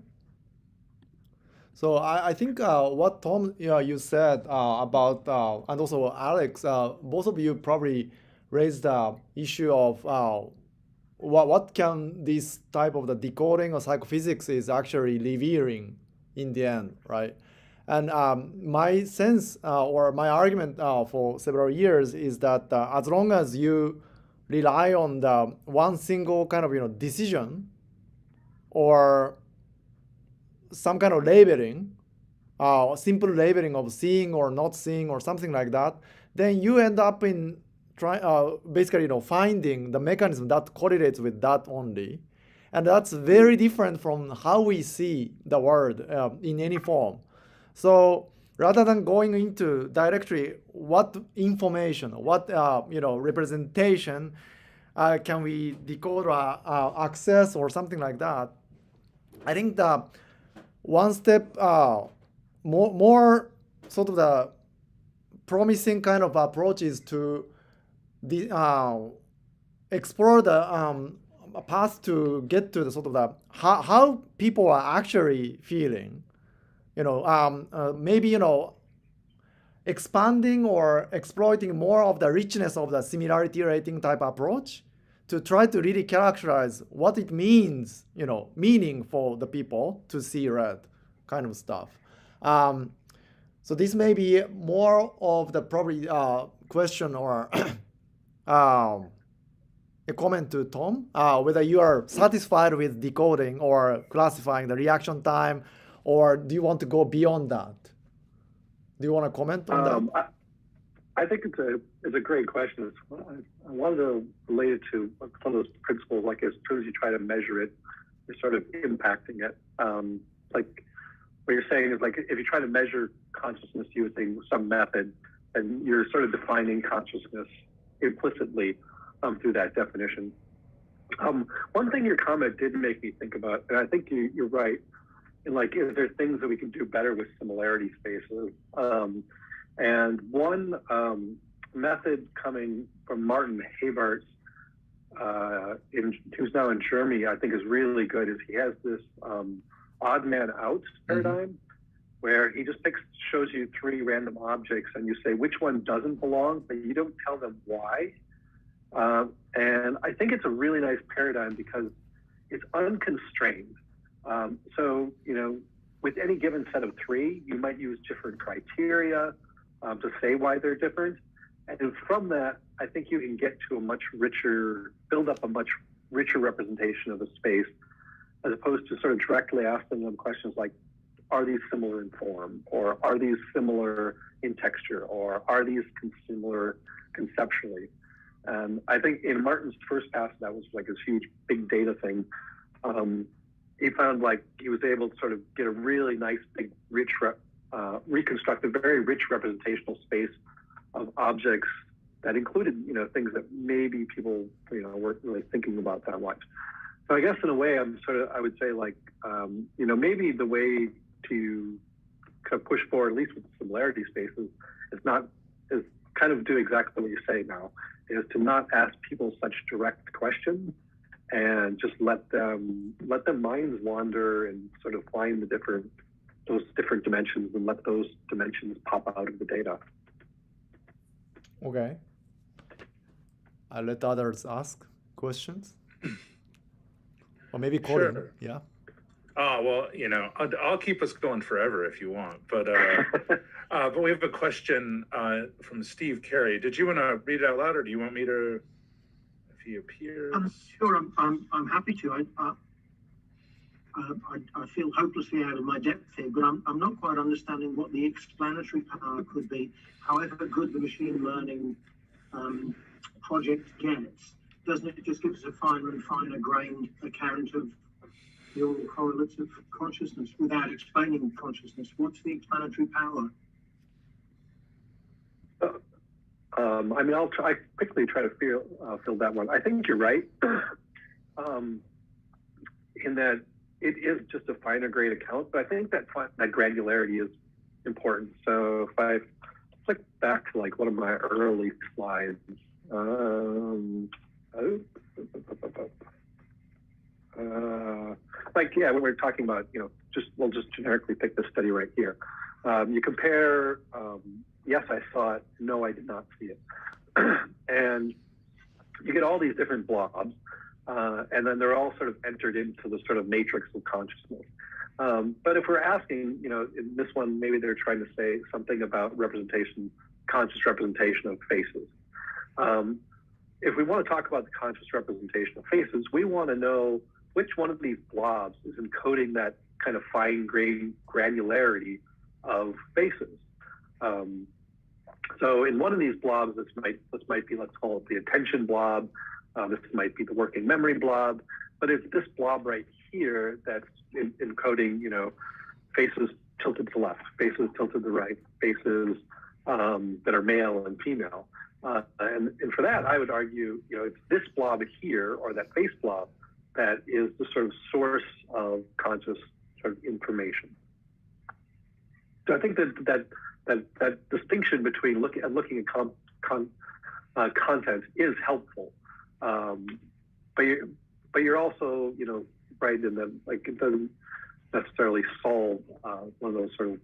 So I think what Tom you said about, and also Alex, both of you probably raised the issue of what can this type of the decoding or psychophysics is actually revealing in the end, right? And my sense or my argument for several years is that as long as you rely on the one single kind of decision or some kind of labeling, simple labeling of seeing or not seeing or something like that, then you end up in basically finding the mechanism that correlates with that only. And that's very different from how we see the world in any form. So rather than going into directly what information, what representation can we decode or access or something like that, I think the one step more sort of the promising kind of approach is to explore the path to get to the sort of the how people are actually feeling, maybe expanding or exploiting more of the richness of the similarity rating type approach to try to really characterize what it means, meaning for the people to see red kind of stuff. So this may be more of the probably question or a comment to Tom, whether you are satisfied with decoding or classifying the reaction time, or do you want to go beyond that? Do you want to comment on that? I think it's a great question. I wanted to relate it to some of those principles, like as soon as you try to measure it, you're sort of impacting it. Like what you're saying is like if you try to measure consciousness using some method, and you're sort of defining consciousness implicitly through that definition. One thing your comment did make me think about, and I think you're right, and like is there things that we can do better with similarity spaces? And one method coming from Martin Habert's, who's now in Germany, I think is really good, is he has this odd man out paradigm, where he just shows you 3 random objects and you say which one doesn't belong, but you don't tell them why. And I think it's a really nice paradigm because it's unconstrained. So, with any given set of 3, you might use different criteria to say why they're different. And from that, I think you can get to build up a much richer representation of the space, as opposed to sort of directly asking them questions like, are these similar in form, or are these similar in texture, or are these similar conceptually? And I think in Martin's first pass, that was like this huge big data thing. He found like he was able to sort of get a really nice, big, rich, reconstruct a very rich representational space of objects that included, things that maybe people, weren't really thinking about that much. So I guess in a way, I would say like, maybe the way to kind of push forward, at least with similarity spaces, is kind of do exactly what you say now, is to not ask people such direct questions and just let their minds wander and sort of find those different dimensions and let those dimensions pop out of the data. Okay. I'll let others ask questions. Or maybe Colin. Sure. Yeah. Oh, well, I'll keep us going forever if you want, but we have a question from Steve Carey. Did you want to read it out loud, or do you want me to, if he appears? Sure, I'm happy to. I feel hopelessly out of my depth here, but I'm not quite understanding what the explanatory power could be. However good the machine learning project gets, doesn't it just give us a finer and finer grained account of the oral correlates of consciousness without explaining consciousness? What's the explanatory power? I'll quickly try to fill that one. I think you're right, in that it is just a finer grained account, but I think that granularity is important. So if I flick back to like one of my early slides, when we're talking about, we'll just generically pick this study right here. You compare, yes, I saw it, no, I did not see it. And you get all these different blobs, and then they're all sort of entered into the sort of matrix of consciousness. But if we're asking, in this one, maybe they're trying to say something about conscious representation of faces. If we want to talk about the conscious representation of faces, we want to know which one of these blobs is encoding that kind of fine-grained granularity of faces. So in one of these blobs, this might be, let's call it the attention blob. This might be the working memory blob. But it's this blob right here that's encoding, faces tilted to the left, faces tilted to the right, faces that are male and female. And for that, I would argue, it's this blob here, or that face blob, that is the sort of source of conscious sort of information. So I think that distinction between looking at content is helpful, but you're also, right in that, like, it doesn't necessarily solve one of those sort of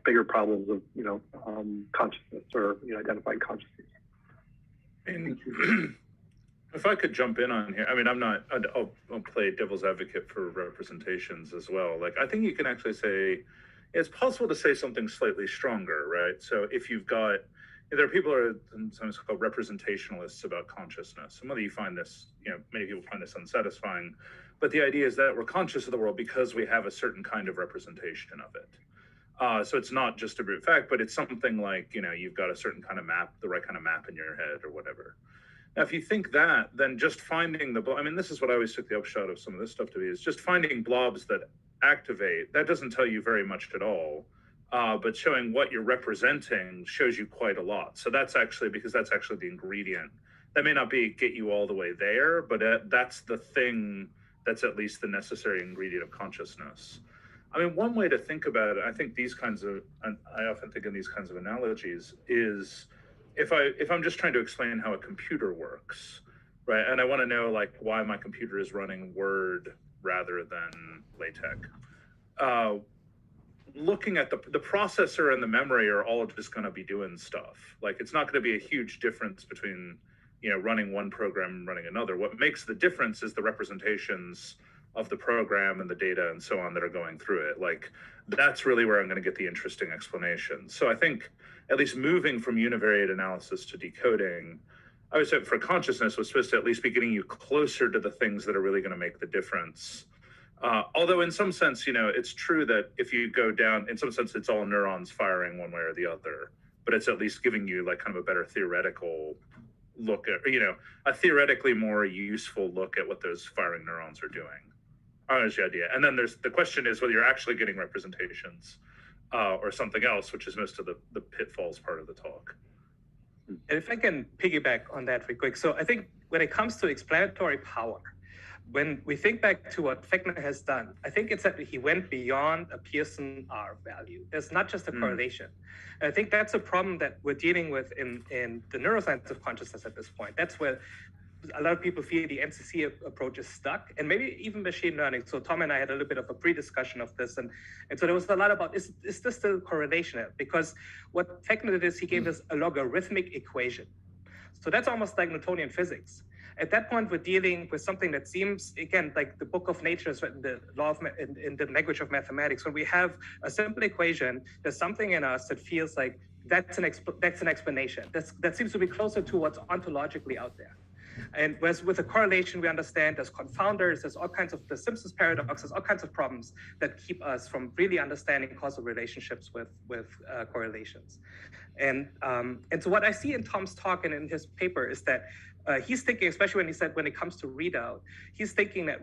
bigger problems of consciousness or identifying consciousness. And if I could jump in on here, I'll play devil's advocate for representations as well. Like, I think you can actually say, it's possible to say something slightly stronger, right? So if you've got, there are people who are sometimes called representationalists about consciousness. And whether you find this, many people find this unsatisfying, but the idea is that we're conscious of the world because we have a certain kind of representation of it. So it's not just a brute fact, but it's something like, you've got a certain kind of map, the right kind of map in your head or whatever. Now, if you think that, then just finding this is what I always took the upshot of some of this stuff to be, is just finding blobs that activate. That doesn't tell you very much at all, but showing what you're representing shows you quite a lot. So that's actually the ingredient. That may not get you all the way there, but that's the thing that's at least the necessary ingredient of consciousness. One way to think about it, I often think in these kinds of analogies, is if I'm just trying to explain how a computer works, right? And I want to know like why my computer is running Word rather than LaTeX. Looking at the processor and the memory are all just going to be doing stuff. Like, it's not going to be a huge difference between, running one program and running another. What makes the difference is the representations of the program and the data and so on that are going through it. Like, that's really where I'm going to get the interesting explanation. So I think at least moving from univariate analysis to decoding, I would say for consciousness was supposed to at least be getting you closer to the things that are really going to make the difference. Although in some sense, it's true that if you go down, in some sense, it's all neurons firing one way or the other, but it's at least giving you like kind of a better theoretical look at, a theoretically more useful look at what those firing neurons are doing. That's the idea. And then the question is whether you're actually getting representations or something else, which is most of the pitfalls part of the talk. And if I can piggyback on that real quick. So I think when it comes to explanatory power, when we think back to what Fechner has done, I think it's that he went beyond a Pearson R value. There's not just a correlation. And I think that's a problem that we're dealing with in the neuroscience of consciousness at this point. That's where a lot of people feel the NCC approach is stuck, and maybe even machine learning. So Tom and I had a little bit of a pre-discussion of this, and so there was a lot about, is this still correlational? Because what Fechner did is he gave us a logarithmic equation. So that's almost like Newtonian physics. At that point, we're dealing with something that seems, again, like the book of nature is written the law of in the language of mathematics. When we have a simple equation, there's something in us that feels like that's an explanation. That seems to be closer to what's ontologically out there. And whereas with a correlation, we understand there's confounders, there's all kinds of the Simpsons paradox, there's all kinds of problems that keep us from really understanding causal relationships with correlations. And so what I see in Tom's talk and in his paper is that he's thinking, especially when he said when it comes to readout, he's thinking that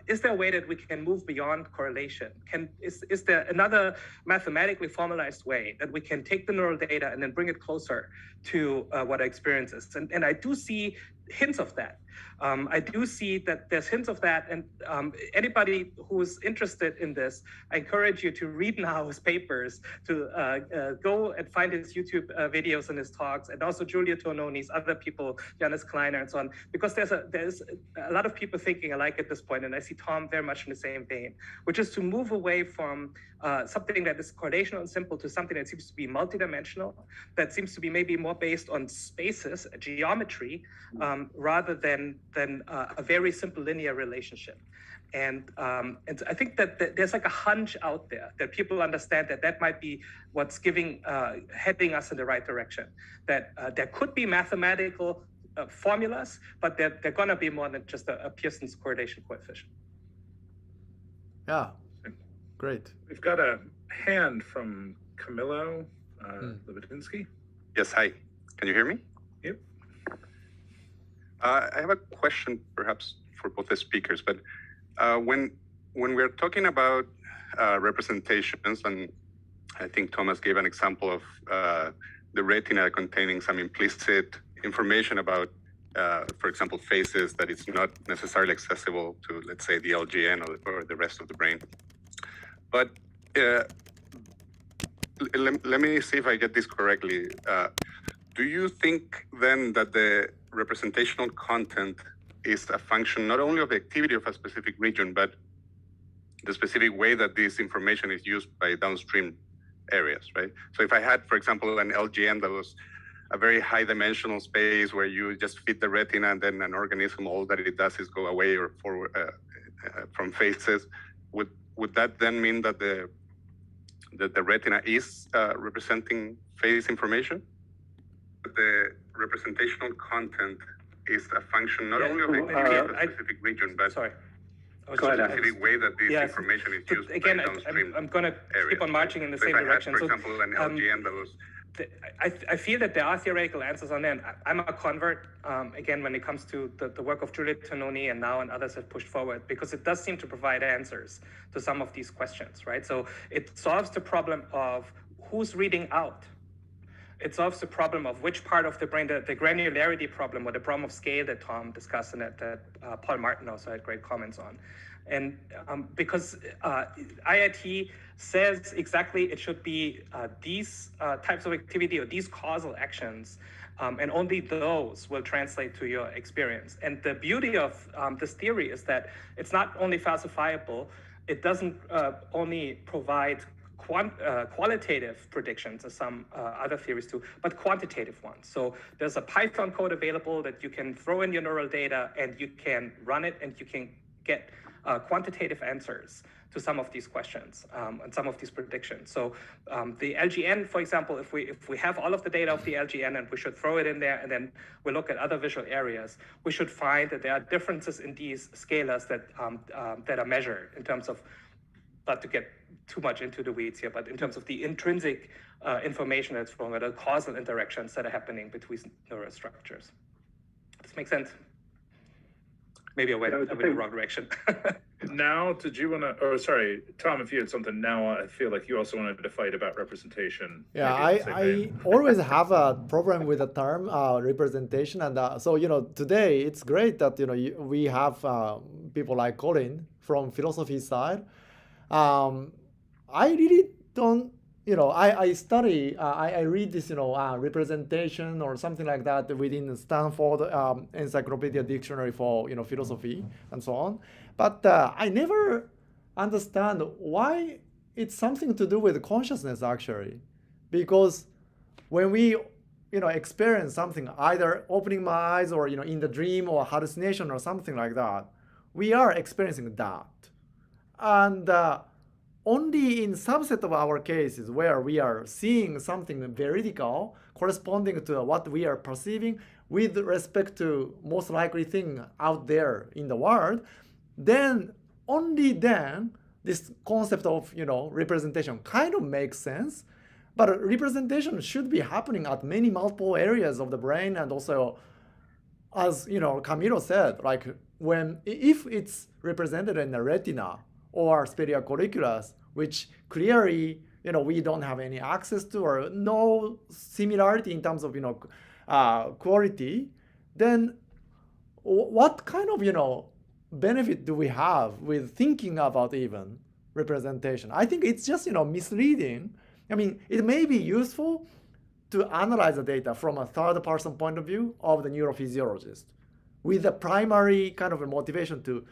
is there a way that we can move beyond correlation? Is there another mathematically formalized way that we can take the neural data and then bring it closer to what our experience is? And I do see hints of that. I do see that there's hints of that, and anybody who's interested in this, I encourage you to read now his papers, to go and find his YouTube videos and his talks, and also Giulio Tononi's, other people, Janis Kleiner and so on, because there's a lot of people thinking alike at this point, and I see Tom very much in the same vein, which is to move away from something that is correlational and simple to something that seems to be multidimensional, that seems to be maybe more based on spaces, geometry, rather than a very simple linear relationship. And I think that there's like a hunch out there that people understand that might be what's heading us in the right direction, that there could be mathematical formulas, but they're going to be more than just a Pearson's correlation coefficient. Yeah, great. We've got a hand from Camilo Lebedinsky. Yes, hi. Can you hear me? Yep. I have a question perhaps for both the speakers, but when we're talking about representations, and I think Thomas gave an example of the retina containing some implicit information about, for example, faces that it's not necessarily accessible to, let's say, the LGN or the rest of the brain. But let me see if I get this correctly. Do you think then that the representational content is a function not only of the activity of a specific region, but the specific way that this information is used by downstream areas, right? So if I had, for example, an LGN that was a very high dimensional space where you just feed the retina and then an organism, all that it does is go away or forward from faces, would that then mean that the retina is representing face information? The representational content is a function not only of the activity of a specific region, but the specific way that this information is used by downstream I'm going to keep on marching in the same direction. For example, an LGN that was... I feel that there are theoretical answers on that. I'm a convert, again, when it comes to the work of Giulio Tononi and now and others have pushed forward, because it does seem to provide answers to some of these questions, right? So it solves the problem of who's reading out. It solves the problem of which part of the brain, the granularity problem, or the problem of scale that Tom discussed and that Paul Martin also had great comments on. And because IIT says exactly it should be these types of activity or these causal actions, and only those will translate to your experience. And the beauty of this theory is that it's not only falsifiable, it doesn't only provide qualitative predictions, as some other theories do, but quantitative ones. So there's a Python code available that you can throw in your neural data and you can run it and you can get quantitative answers to some of these questions and some of these predictions. So the LGN, for example, if we have all of the data of the LGN and we should throw it in there and then we look at other visual areas, we should find that there are differences in these scalars that are measured in terms of, not to get too much into the weeds here, but in terms of the intrinsic information that's from the causal interactions that are happening between neural structures. This makes sense. Maybe I went in the wrong direction. Now, did you want to? Oh, sorry, Tom. If you had something now, I feel like you also wanted to fight about representation. Yeah, I always have a problem with the term representation, and so today it's great that we have people like Colin from philosophy side. I really don't. I study, I read this, representation or something like that within the Stanford Encyclopedia Dictionary for, philosophy and so on. But I never understand why it's something to do with consciousness, actually. Because when we, experience something, either opening my eyes or, in the dream or hallucination or something like that, we are experiencing that. And only in subset of our cases where we are seeing something veridical corresponding to what we are perceiving with respect to most likely thing out there in the world, then only then this concept of representation kind of makes sense. But representation should be happening at many multiple areas of the brain, and also, as Camilo said, like if it's represented in the retina or speria colliculus, which clearly we don't have any access to or no similarity in terms of quality, then what kind of benefit do we have with thinking about even representation? I think it's just misleading. I mean, it may be useful to analyze the data from a third-person point of view of the neurophysiologist, with the primary kind of a motivation to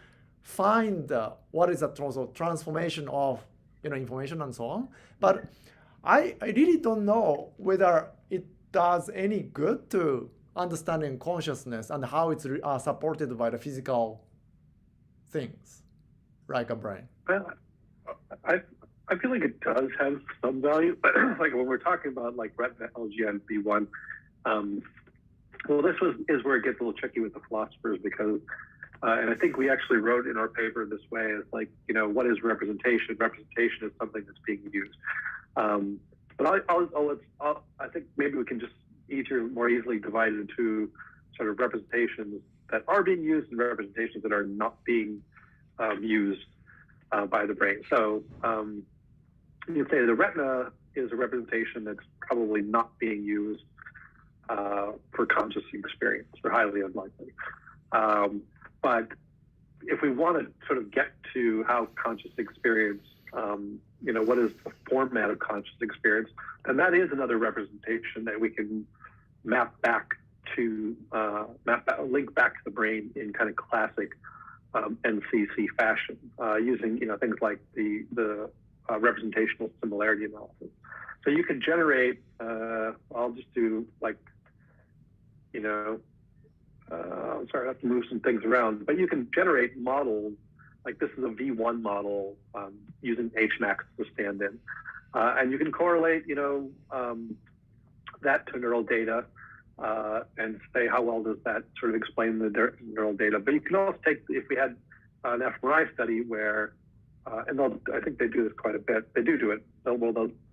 find what is the transformation of information and so on. But I really don't know whether it does any good to understanding consciousness and how it's supported by the physical things, like a brain. Well, I feel like it does have some value. Like when we're talking about like retina LGN V1, well, this is where it gets a little tricky with the philosophers, because and I think we actually wrote in our paper this way, is like, what is representation? Representation is something that's being used. But I think maybe we can just more easily divide it into sort of representations that are being used and representations that are not being used by the brain. So you say the retina is a representation that's probably not being used for conscious experience, or highly unlikely. But if we want to sort of get to how conscious experience, what is the format of conscious experience, then that is another representation that we can link back to the brain in kind of classic NCC fashion, using things like the representational similarity analysis. So you can generate. I'll just do like, I'm sorry, I have to move some things around, but you can generate models. Like this is a V1 model using HMAX to stand in. And you can correlate, that to neural data and say how well does that sort of explain the neural data. But you can also take, if we had an fMRI study where, and I think they do this quite a bit. They do it. They'll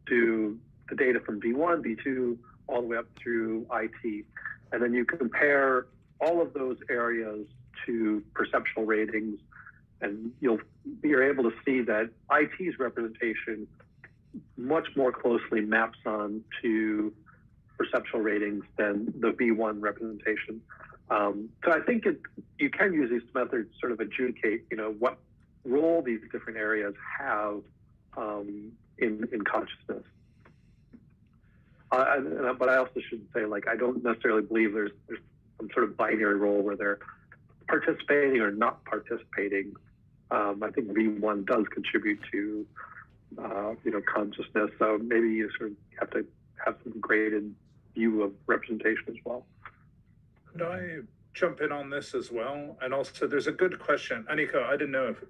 do the data from V1, V2, all the way up through IT. And then you compare all of those areas to perceptual ratings, and you're able to see that IT's representation much more closely maps on to perceptual ratings than the V1 representation. So I think you can use these methods to sort of adjudicate, what role these different areas have in consciousness. But I also should say, like, I don't necessarily believe there's some sort of binary role where they're participating or not participating. I think V1 does contribute to, consciousness. So maybe you sort of have to have some graded view of representation as well. Could I jump in on this as well? And also, there's a good question. Aniko, I didn't know if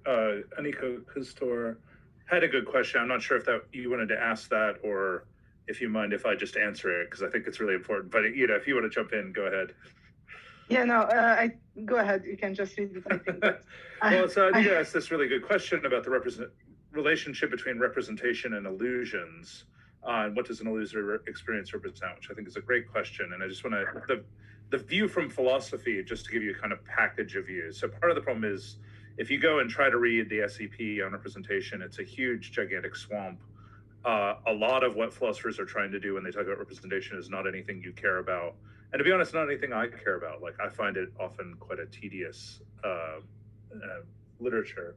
Aniko Kustor had a good question. I'm not sure if you wanted to ask that, or if you mind if I just answer it, because I think it's really important. But if you want to jump in, go ahead. Yeah, no, go ahead. You can just read it, I think. Well, so I asked this really good question about the relationship between representation and illusions. And what does an illusory experience represent, which I think is a great question. And I just want to, the view from philosophy, just to give you a kind of package of views. So part of the problem is if you go and try to read the SEP on representation, it's a huge, gigantic swamp. A lot of what philosophers are trying to do when they talk about representation is not anything you care about. And to be honest, not anything I care about. Like, I find it often quite a tedious literature.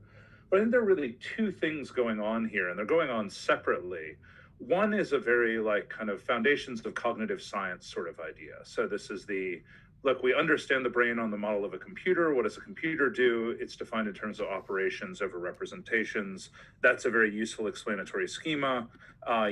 But I think there are really two things going on here, and they're going on separately. One is a very like kind of foundations of cognitive science sort of idea. So this is look, we understand the brain on the model of a computer. What does a computer do? It's defined in terms of operations over representations. That's a very useful explanatory schema.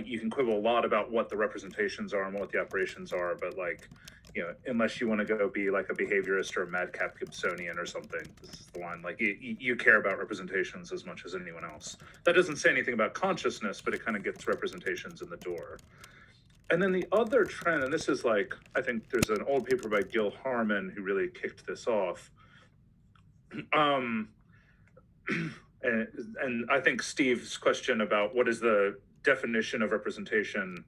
You can quibble a lot about what the representations are and what the operations are, but like, you know, unless you want to go be like a behaviorist or a madcap Gibsonian or something, this is the line, like you care about representations as much as anyone else. That doesn't say anything about consciousness, but it kind of gets representations in the door. And then the other trend, and this is like, I think there's an old paper by Gil Harmon who really kicked this off. And I think Steve's question about what is the definition of representation,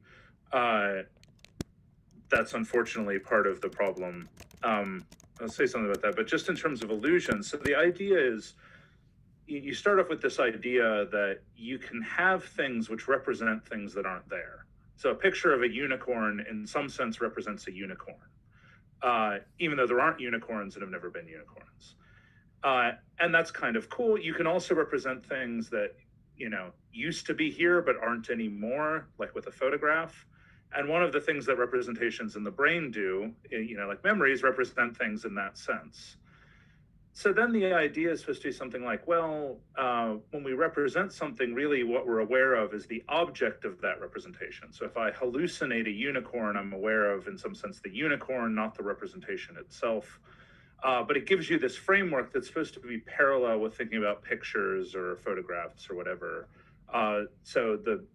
that's unfortunately part of the problem. I'll say something about that, but just in terms of illusion. So the idea is, you start off with this idea that you can have things which represent things that aren't there. So a picture of a unicorn in some sense represents a unicorn, even though there aren't unicorns and have never been unicorns. And that's kind of cool. You can also represent things that, you know, used to be here but aren't anymore, like with a photograph. And one of the things that representations in the brain do, you know, like memories, represent things in that sense. So then the idea is supposed to be something like, well, when we represent something, really what we're aware of is the object of that representation. So if I hallucinate a unicorn, I'm aware of, in some sense, the unicorn, not the representation itself. But it gives you this framework that's supposed to be parallel with thinking about pictures or photographs or whatever. So the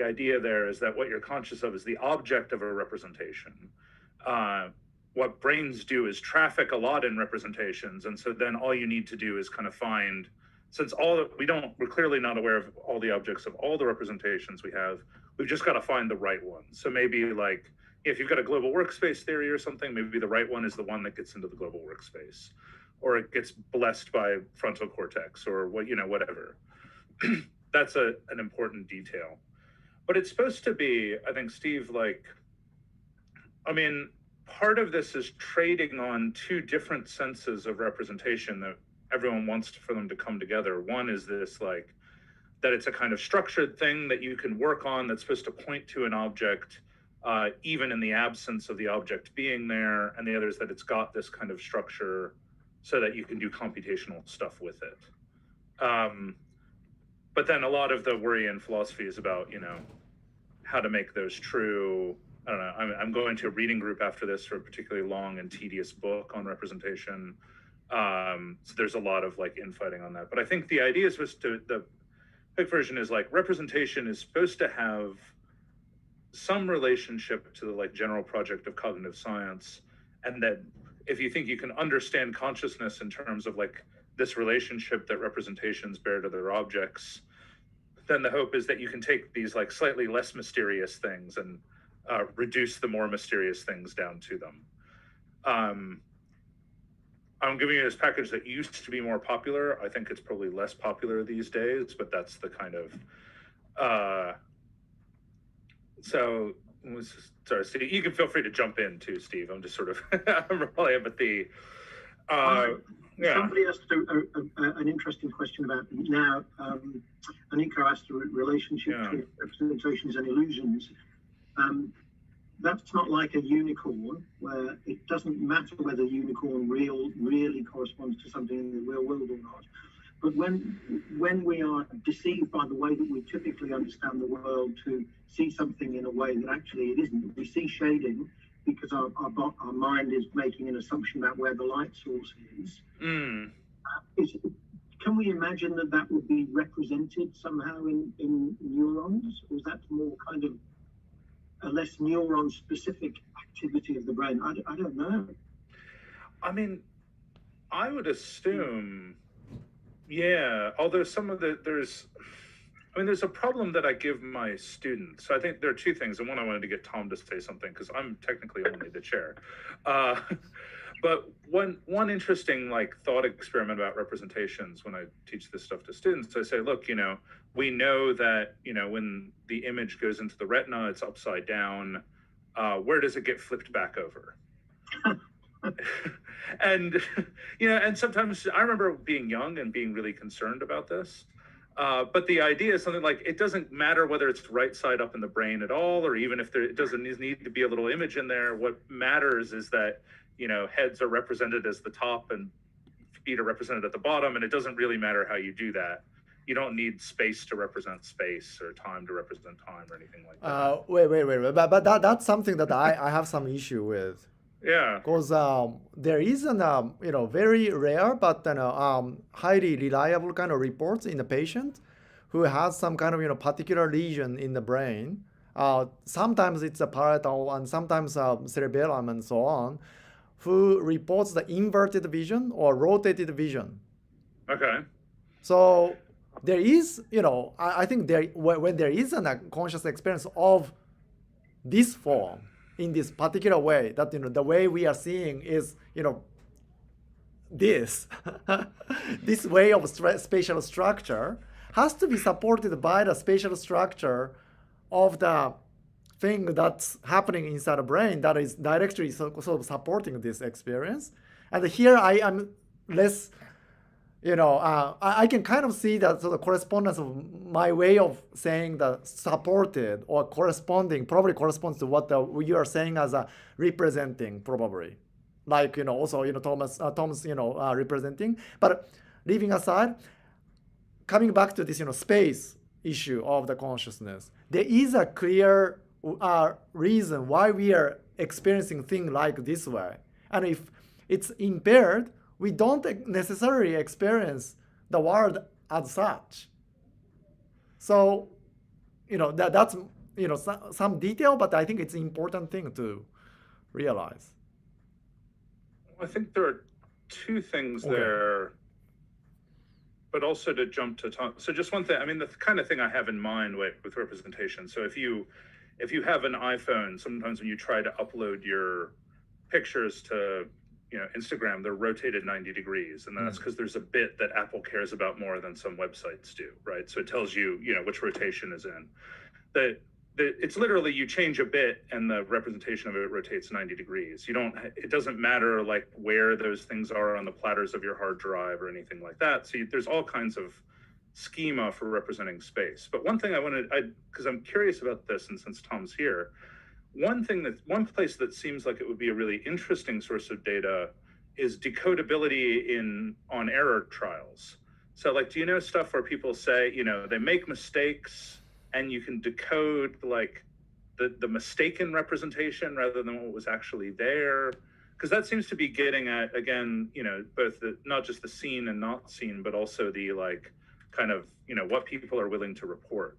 idea there is that what you're conscious of is the object of a representation. What brains do is traffic a lot in representations, and so then all you need to do is kind of find, since we're clearly not aware of all the objects of all the representations we have, we've just got to find the right one. So maybe like if you've got a global workspace theory or something, maybe the right one is the one that gets into the global workspace, or it gets blessed by frontal cortex, or whatever. That's an important detail. But it's supposed to be, I think, Steve, part of this is trading on two different senses of representation that everyone wants for them to come together. One is this, that it's a kind of structured thing that you can work on that's supposed to point to an object, even in the absence of the object being there. And the other is that it's got this kind of structure so that you can do computational stuff with it. But then a lot of the worry in philosophy is about, how to make those true. I don't know. I'm going to a reading group after this for a particularly long and tedious book on representation. So there's a lot of infighting on that. But I think the idea is the quick version is representation is supposed to have some relationship to the general project of cognitive science, and that if you think you can understand consciousness in terms of this relationship that representations bear to their objects, then the hope is that you can take these slightly less mysterious things and reduce the more mysterious things down to them. I'm giving you this package that used to be more popular. I think it's probably less popular these days, but that's the kind of, sorry, Steve, you can feel free to jump in too, Steve. I'm just sort of, I'm rolling, but yeah. Somebody asked an interesting question about now. Anika asked a relationship between representations and illusions. That's not like a unicorn, where it doesn't matter whether unicorn really corresponds to something in the real world or not. But when we are deceived by the way that we typically understand the world to see something in a way that actually it isn't, we see shading because our mind is making an assumption about where the light source is. Can we imagine that would be represented somehow in neurons? Or is that more kind of a less neuron-specific activity of the brain? I don't know. I mean, I would assume, yeah. Although mean, there's a problem that I give my students. So I think there are two things, and one I wanted to get Tom to say something because I'm technically only the chair. But one interesting like thought experiment about representations when I teach this stuff to students, I say, look, we know that when the image goes into the retina, it's upside down. Where does it get flipped back over? And and sometimes I remember being young and being really concerned about this. But the idea is something like, it doesn't matter whether it's right side up in the brain at all, or even if it doesn't need to be a little image in there. What matters is that, heads are represented as the top and feet are represented at the bottom. And it doesn't really matter how you do that. You don't need space to represent space or time to represent time or anything like that. Wait. But that's something that I have some issue with. Yeah. Because there is an very rare but highly reliable kind of reports in the patient who has some kind of particular lesion in the brain. Sometimes it's a parietal and sometimes cerebellum and so on, who reports the inverted vision or rotated vision. Okay. So there is, I think when there is a conscious experience of this form in this particular way, that the way we are seeing is this this way of spatial structure has to be supported by the spatial structure of the thing that's happening inside the brain that is directly sort of supporting this experience. And here I am less, I can kind of see that sort of correspondence of my way of saying the supported or corresponding probably corresponds to what you are saying as a representing probably. Like, also, Tom's, representing. But leaving aside, coming back to this, space issue of the consciousness, there is a clear reason why we are experiencing things like this way. And if it's impaired, we don't necessarily experience the world as such. So, that's, some detail, but I think it's an important thing to realize. I think there are two things there, but also to jump to Tom. So just one thing, I mean, the kind of thing I have in mind with representation. So if you have an iPhone, sometimes when you try to upload your pictures to Instagram, they're rotated 90 degrees. And that's because there's a bit that Apple cares about more than some websites do, right? So it tells you, which rotation is in. It's literally you change a bit and the representation of it rotates 90 degrees. It doesn't matter like where those things are on the platters of your hard drive or anything like that. So there's all kinds of schema for representing space. But one thing because I'm curious about this, and since Tom's here, one place that seems like it would be a really interesting source of data is decodability on error trials. So like, do you know stuff where people say, they make mistakes and you can decode like the mistaken representation rather than what was actually there? Because that seems to be getting at, again, both not just the seen and not seen, but also the like kind of, what people are willing to report.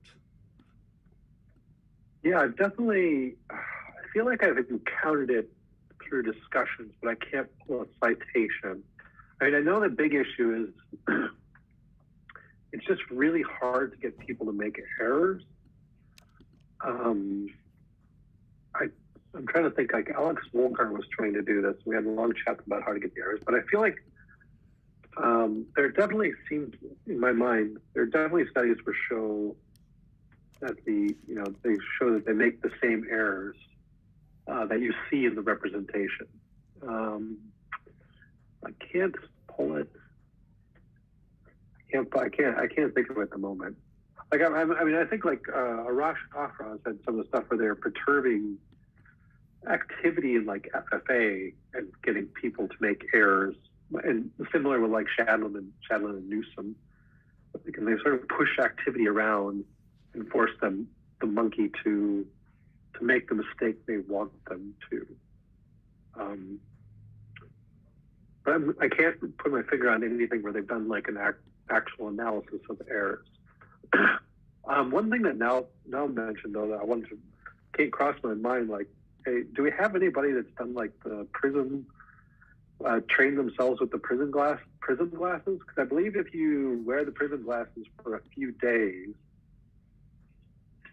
Yeah, I feel like I've encountered it through discussions, but I can't pull a citation. I mean, I know the big issue is it's just really hard to get people to make errors. I'm trying to think, like Alex Wolgar was trying to do this. We had a long chat about how to get the errors, but I feel like there definitely seems, in my mind, there are definitely studies which show that they show that they make the same errors that you see in the representation. I can't pull it. I can't think of it at the moment. Like I think like Arash Afra said some of the stuff where they're perturbing activity in like FFA and getting people to make errors, and similar with like Shadlin and Newsom, because they sort of push activity around and force the monkey to make the mistake they want them to. But I can't put my finger on anything where they've done like an actual analysis of errors. One thing that now mentioned though that came across my mind, like, hey, do we have anybody that's done like the prism, trained themselves with the prism glasses? Because I believe if you wear the prism glasses for a few days,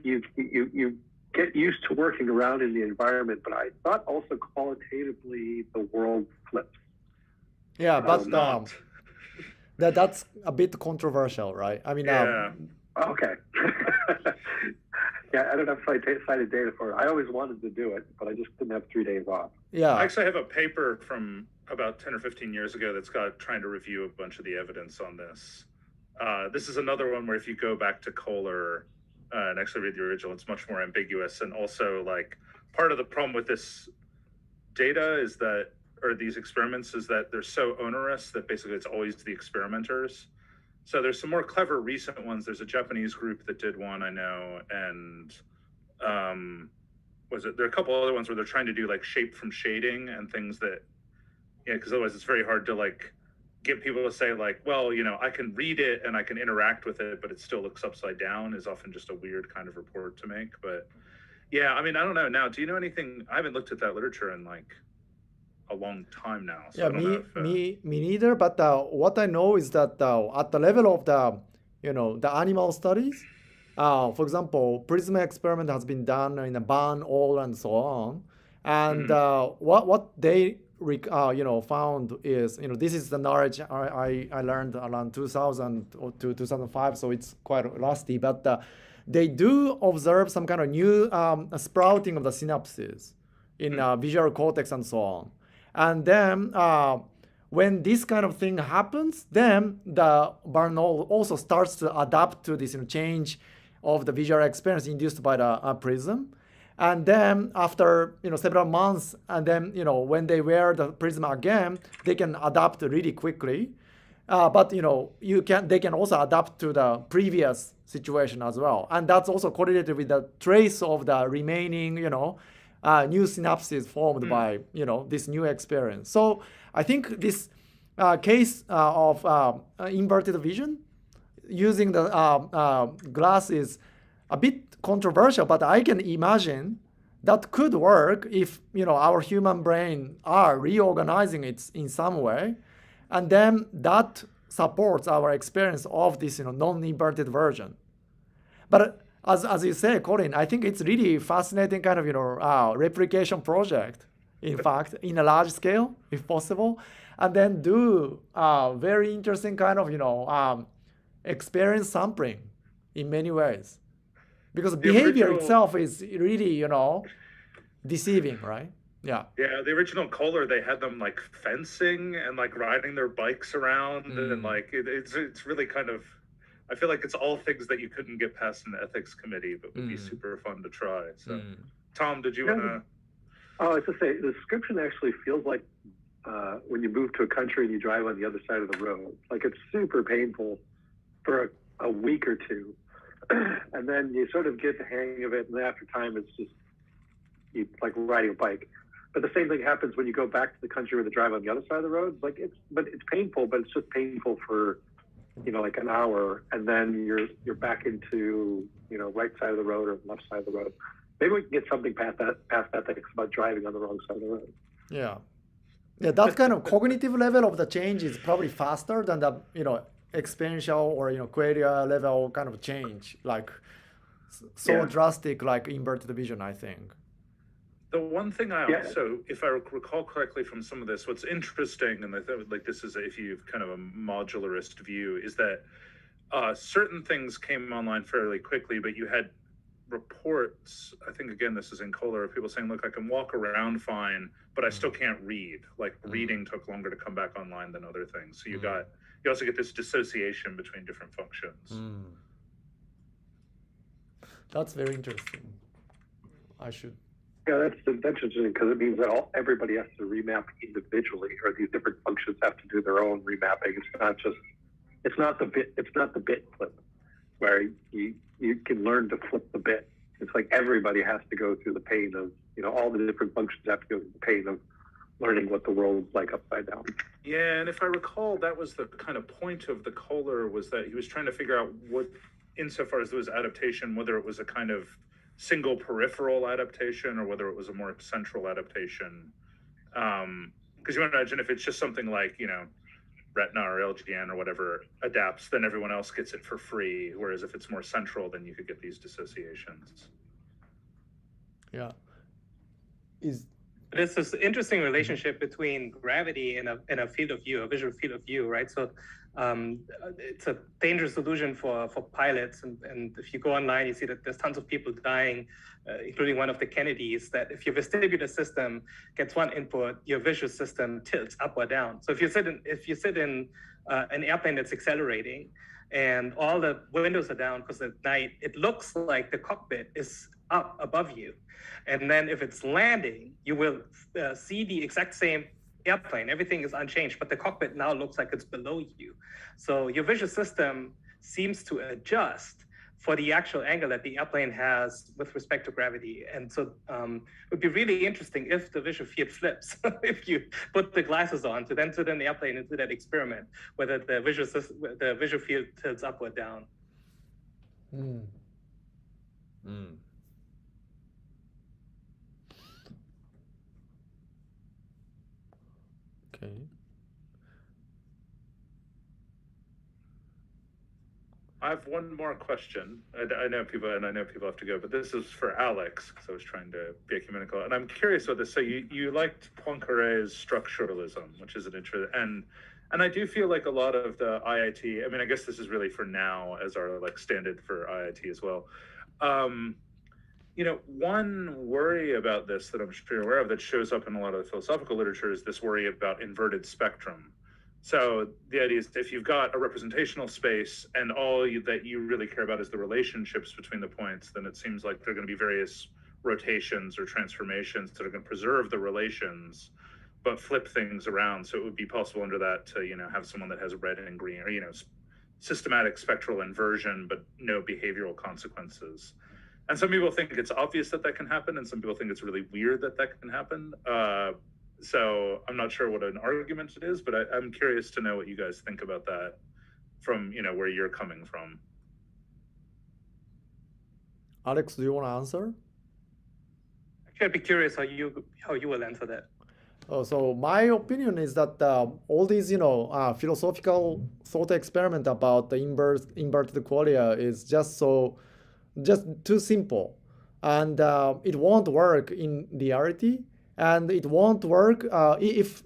you get used to working around in the environment, but I thought also qualitatively the world flips. Yeah, but not. that's a bit controversial, right? I mean, Yeah. Okay. Yeah, I don't have cited data for it. I always wanted to do it, but I just didn't have 3 days off. yeah, I actually have a paper from about 10 or 15 years ago that's got trying to review a bunch of the evidence on this. This is another one where if you go back to Kohler and actually read the original, it's much more ambiguous. And also, like, part of the problem with this data is that, or these experiments, is that they're so onerous that basically it's always the experimenters. So there's some more clever recent ones. There's a Japanese group that did one, I know, and there are a couple other ones where they're trying to do like shape from shading and things that, yeah, because otherwise it's very hard to like get people to say like, well, you know, I can read it and I can interact with it, but it still looks upside down is often just a weird kind of report to make. But yeah, I mean, I don't know. Now, do you know anything? I haven't looked at that literature in like a long time now. So yeah. I don't know if, Me neither. But what I know is that at the level of the the animal studies, for example, prism experiment has been done in a barn owl and so on, and what they found is this is the knowledge I learned around 2000 or 2005, so it's quite rusty, but they do observe some kind of new sprouting of the synapses in visual cortex and so on. And then when this kind of thing happens, then the barn owl also starts to adapt to this change of the visual experience induced by the prism. And then after several months, and then when they wear the prism again, they can adapt really quickly. But they can also adapt to the previous situation as well, and that's also correlated with the trace of the remaining new synapses formed by this new experience. So I think this case of inverted vision using the glass is a bit controversial, but I can imagine that could work if our human brain are reorganizing it in some way, and then that supports our experience of this non-inverted version. But as you say, Colin, I think it's really fascinating kind of replication project, in fact, in a large scale, if possible, and then do very interesting kind of experience sampling in many ways, because behavior itself is really deceiving, right? Yeah. Yeah, the original Kohler, they had them like fencing and like riding their bikes around, and like it's really kind of, I feel like it's all things that you couldn't get past an ethics committee, but would be super fun to try. So, Tom, did you want to? Oh, I was to say, the description actually feels like when you move to a country and you drive on the other side of the road. Like it's super painful for a week or two, and then you sort of get the hang of it, and after time, it's just like riding a bike. But the same thing happens when you go back to the country where they drive on the other side of the road. Like it's painful, but it's just painful for like an hour, and then you're back into right side of the road or left side of the road. Maybe we can get something past that that's about driving on the wrong side of the road. Yeah, that kind of cognitive level of the change is probably faster than the experiential or qualia level kind of change, like drastic like inverted vision, I think. The one thing I also, if I recall correctly from some of this, what's interesting, and I thought like this is if you've kind of a modularist view, is that certain things came online fairly quickly, but you had reports, I think again this is in Kohler, of people saying, look, I can walk around fine, but I still can't read. Like reading took longer to come back online than other things. So you also get this dissociation between different functions. That's very interesting. Yeah, that's interesting because it means that everybody has to remap individually, or these different functions have to do their own remapping. It's not the bit flip where you can learn to flip the bit. It's like everybody has to go through the pain of all the different functions have to go through the pain of learning what the world's like upside down. Yeah, and if I recall, that was the kind of point of the Kohler, was that he was trying to figure out what, insofar as there was adaptation, whether it was a kind of single peripheral adaptation or whether it was a more central adaptation. Because you imagine if it's just something like, retina or LGN or whatever adapts, then everyone else gets it for free. Whereas if it's more central, then you could get these dissociations. Yeah. There's this interesting relationship between gravity and a field of view, a visual field of view, right? So it's a dangerous illusion for pilots. And if you go online, you see that there's tons of people dying, including one of the Kennedys, that if your vestibular system gets one input, your visual system tilts up or down. So if you sit in an airplane that's accelerating and all the windows are down because at night, it looks like the cockpit is up above you. And then if it's landing, you will see the exact same airplane. Everything is unchanged, but the cockpit now looks like it's below you. So your visual system seems to adjust for the actual angle that the airplane has with respect to gravity. And so it would be really interesting if the visual field flips, if you put the glasses on to then sit in the airplane and do that experiment, whether the visual field tilts up or down. Okay. I have one more question. I know people have to go, but this is for Alex, because I was trying to be ecumenical. And I'm curious about this. So you liked Poincaré's structuralism, which is an interest, and I do feel like a lot of the IIT, I mean, I guess this is really for now as our like standard for IIT as well. You know, one worry about this that I'm sure you're aware of that shows up in a lot of the philosophical literature is this worry about inverted spectrum. So the idea is if you've got a representational space and all that you really care about is the relationships between the points, then it seems like there are going to be various rotations or transformations that are going to preserve the relations, but flip things around. So it would be possible under that to, you know, have someone that has red and green, or, you know, systematic spectral inversion, but no behavioral consequences. And some people think it's obvious that that can happen, and some people think it's really weird that that can happen. So I'm not sure what an argument it is, but I'm curious to know what you guys think about that from, you know, where you're coming from. Alex, do you want to answer? Actually, I'd be curious how you will answer that. Oh, so my opinion is that all these, you know, philosophical thought experiment about the inverted qualia is just too simple, and it won't work in reality, and it won't work if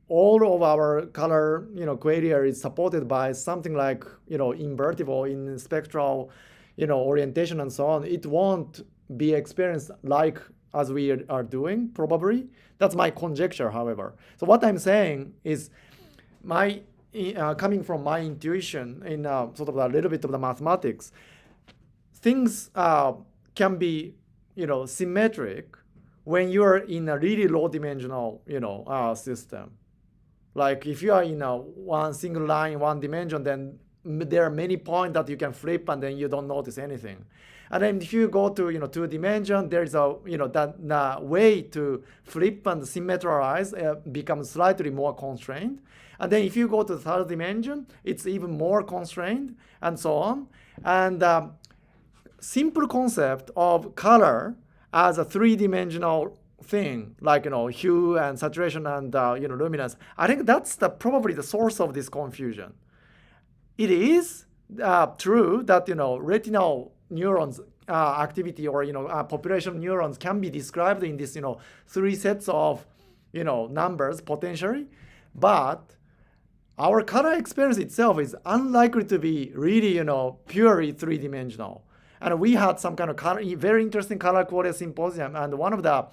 all of our color, you know, qualia is supported by something like, you know, invertible in spectral, you know, orientation and so on. It won't be experienced like as we are doing, probably. That's my conjecture, however. So what I'm saying is my coming from my intuition in sort of a little bit of the mathematics, things can be, you know, symmetric when you are in a really low dimensional, you know, system. Like if you are in a one single line, one dimension, then there are many points that you can flip and then you don't notice anything. And then if you go to, you know, 2 dimension, there's a, you know, that way to flip and symmetrize becomes slightly more constrained. And then if you go to the 3rd dimension, it's even more constrained and so on. And simple concept of color as a 3-dimensional thing, like, you know, hue and saturation and, you know, luminance. I think that's probably the source of this confusion. It is true that, you know, retinal neurons activity or, you know, population of neurons can be described in this, you know, 3 sets of, you know, numbers potentially, but our color experience itself is unlikely to be really, you know, purely 3-dimensional. And we had some kind of very interesting color qualia symposium, and one of the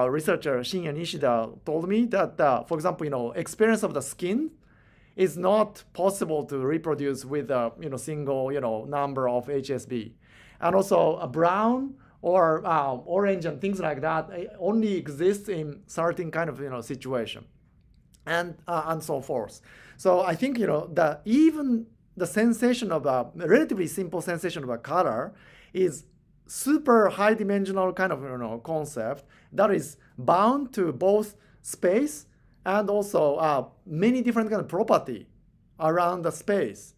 researcher, Shinya Nishida, told me that, for example, you know, experience of the skin is not possible to reproduce with a, you know, single, you know, number of HSB. And also a brown or orange and things like that only exists in certain kind of, you know, situation, and so forth. So I think, you know, that even the sensation of a relatively simple sensation of a color is super high dimensional kind of, you know, concept that is bound to both space and also many different kind of property around the space,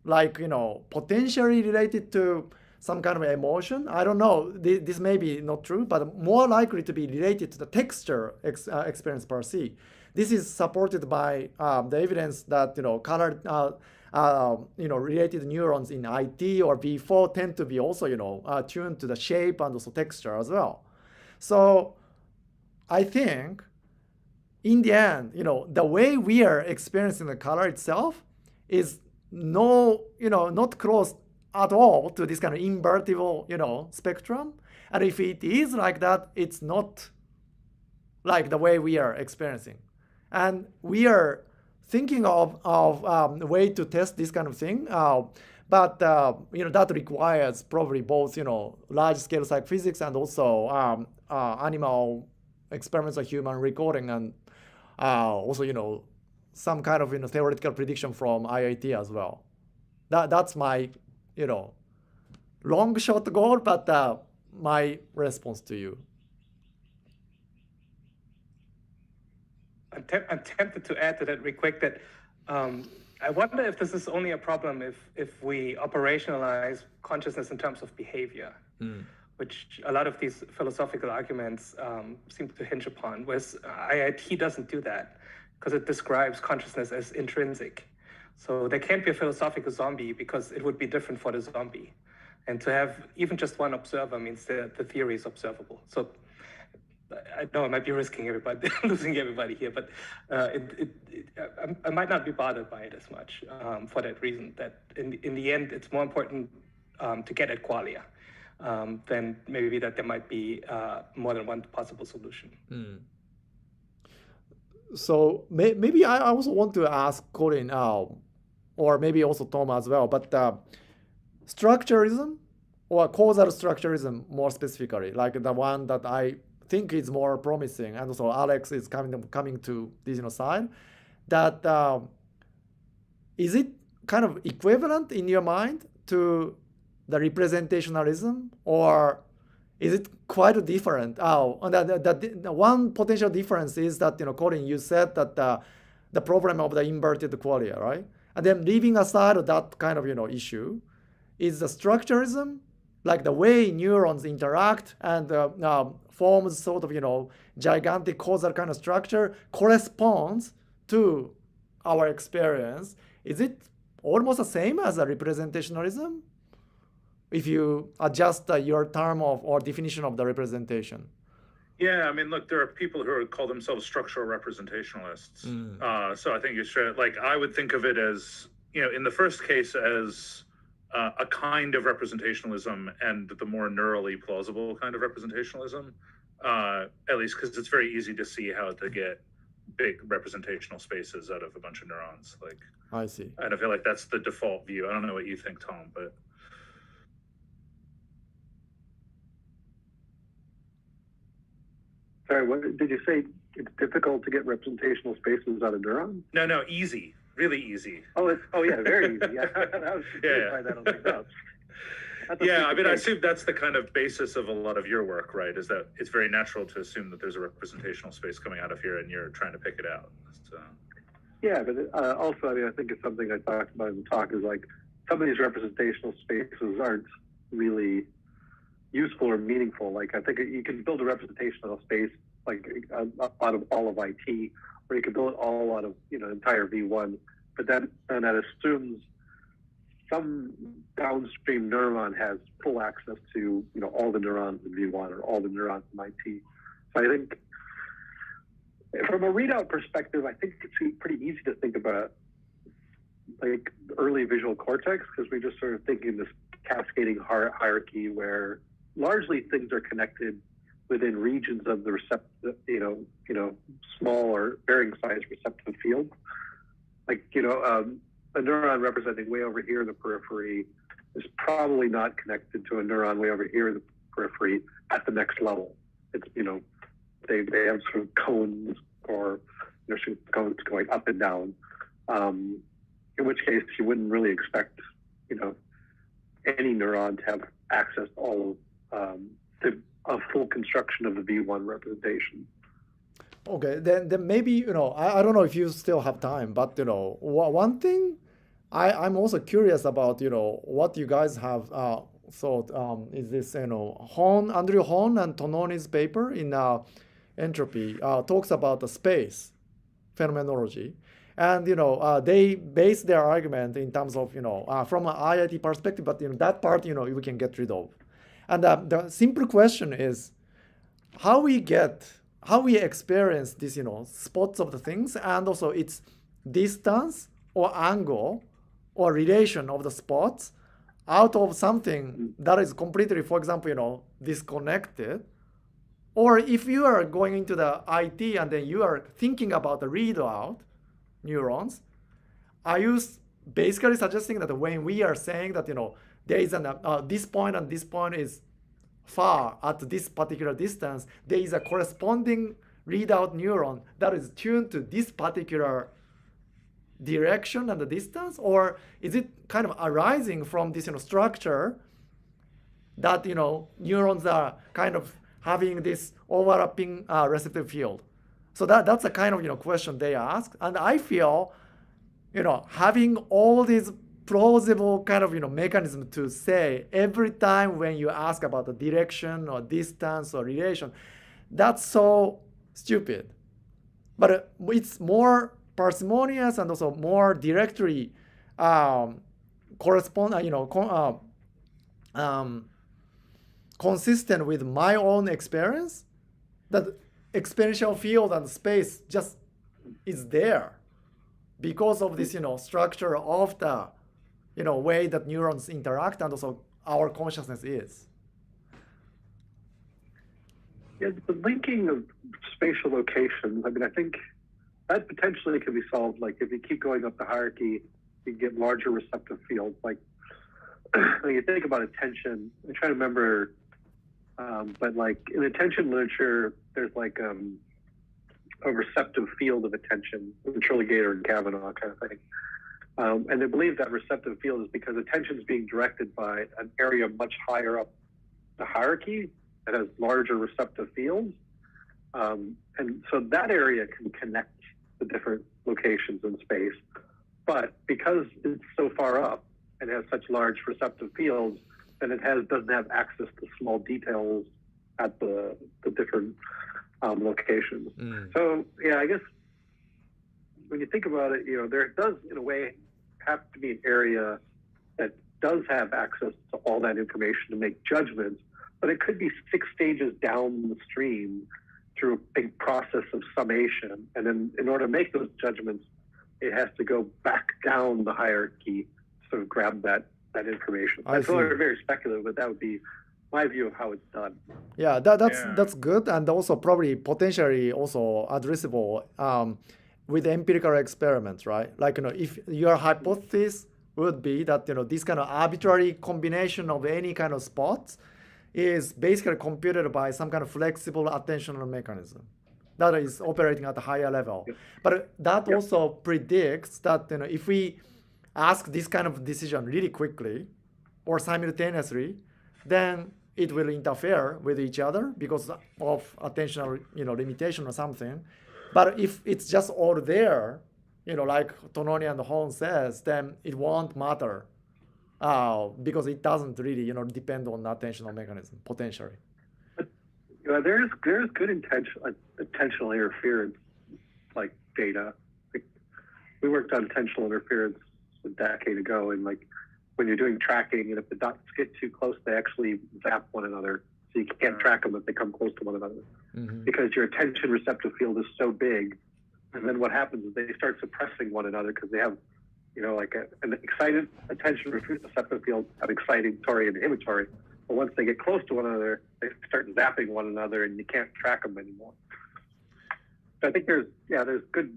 like, you know, potentially related to some kind of emotion. I don't know, this may be not true, but more likely to be related to the texture experience per se. this is supported by the evidence that color related neurons in IT or V4 tend to be also tuned to the shape and also texture as well. So I think in the end, the way we are experiencing the color itself is not close at all to this kind of invertible, spectrum. And if it is like that, it's not like the way we are experiencing. And we are thinking of a way to test this kind of thing. But that requires probably both large-scale psychophysics and also animal experiments or human recording, and also some kind of theoretical prediction from IIT as well. That's my long shot goal, but my response to you. I'm tempted to add to that real quick that I wonder if this is only a problem if we operationalize consciousness in terms of behavior, which a lot of these philosophical arguments seem to hinge upon, whereas IIT doesn't do that because it describes consciousness as intrinsic. So there can't be a philosophical zombie because it would be different for the zombie. And to have even just one observer means that the theory is observable. So I know I might be risking everybody, losing everybody here, but I might not be bothered by it as much for that reason, that in the end, it's more important to get at qualia than maybe that there might be more than one possible solution. So maybe I also want to ask Colin, or maybe also Tom as well, but structuralism or causal structuralism more specifically, like the one that I think is more promising, and also Alex is coming to this side, that is it kind of equivalent in your mind to the representationalism, or is it quite different? The one potential difference is that Colin, you said that the problem of the inverted qualia, right? And then leaving aside that kind of issue, is the structuralism, like the way neurons interact and forms sort of gigantic causal kind of structure, corresponds to our experience. Is it almost the same as a representationalism if you adjust your term of or definition of the representation? Yeah, I mean, look, there are people who call themselves structural representationalists. So I think you should, I would think of it as, in the first case as a kind of representationalism, and the more neurally plausible kind of representationalism, at least because it's very easy to see how to get big representational spaces out of a bunch of neurons. I see. And I feel like that's the default view. I don't know what you think, Tom, but. Sorry, what did you say? It's difficult to get representational spaces out of neurons? No, easy. Really easy. Oh yeah, very easy. Yeah, I was by that. I was like, no. Yeah, I mean, I assume that's the kind of basis of a lot of your work, right? Is that it's very natural to assume that there's a representational space coming out of here, and you're trying to pick it out. So. Yeah, but also, I mean, I think it's something I talked about in the talk is like some of these representational spaces aren't really useful or meaningful. Like I think you can build a representational space out of all of IT, or you can build it all out of entire V1, but that assumes some downstream neuron has full access to all the neurons in V1 or all the neurons in IT. So I think from a readout perspective, I think it's pretty easy to think about like early visual cortex, because we're just sort of thinking this cascading hierarchy where largely things are connected within regions of the small or varying size receptive fields. Like, a neuron representing way over here in the periphery is probably not connected to a neuron way over here in the periphery at the next level. It's, they have sort of cones or cones going up and down. In which case you wouldn't really expect, any neuron to have access to all of a full construction of the V1 representation. Okay, then maybe, I don't know if you still have time, but, one thing I'm also curious about, what you guys have thought is this, Andrew Horn and Tononi's paper in Entropy talks about the space phenomenology. And they base their argument in terms of from an IIT perspective, but that part we can get rid of. And the simple question is how we experience these spots of the things, and also its distance or angle or relation of the spots out of something that is completely, for example, disconnected. Or if you are going into the IT and then you are thinking about the readout neurons, are you basically suggesting that when we are saying that there is this point and this point is far at this particular distance, there is a corresponding readout neuron that is tuned to this particular direction and the distance? Or is it kind of arising from this structure that neurons are kind of having this overlapping receptive field? So that's a kind of question they ask. And I feel having all these plausible kind of mechanism to say every time when you ask about the direction or distance or relation, that's so stupid. But it's more parsimonious and also more directly consistent with my own experience, that experiential field and space just is there because of this structure of the way that neurons interact and also our consciousness is. Yeah, the linking of spatial locations, I mean, I think that potentially can be solved. Like if you keep going up the hierarchy, you get larger receptive fields. Like when you think about attention, I'm trying to remember, but like in attention literature, there's like a receptive field of attention, Trilligator and Kavanaugh kind of thing. And they believe that receptive field is because attention is being directed by an area much higher up the hierarchy that has larger receptive fields. And so that area can connect the different locations in space. But because it's so far up and has such large receptive fields, then it doesn't have access to small details at the different locations. So yeah, I guess when you think about it, there does in a way have to be an area that does have access to all that information to make judgments, but it could be 6 stages down the stream through a big process of summation. And then in order to make those judgments, it has to go back down the hierarchy to sort of grab that information. That's very speculative, but that would be my view of how it's done. Yeah, that's good, and also probably potentially also addressable with empirical experiments, right? Like if your hypothesis would be that this kind of arbitrary combination of any kind of spots is basically computed by some kind of flexible attentional mechanism that is operating at a higher level. Yep. But that also predicts that if we ask this kind of decision really quickly or simultaneously, then it will interfere with each other because of attentional limitation or something. But if it's just all there, like Tononi and Hon says, then it won't matter because it doesn't really depend on the attentional mechanism potentially. There's good attentional interference like data. We worked on attentional interference a decade ago, and like when you're doing tracking, and if the dots get too close, they actually zap one another. So you can't track them if they come close to one another because your attention receptive field is so big. And then what happens is they start suppressing one another because they have, like an excited attention receptive field, an excitatory and inhibitory. But once they get close to one another, they start zapping one another, and you can't track them anymore. So I think there's good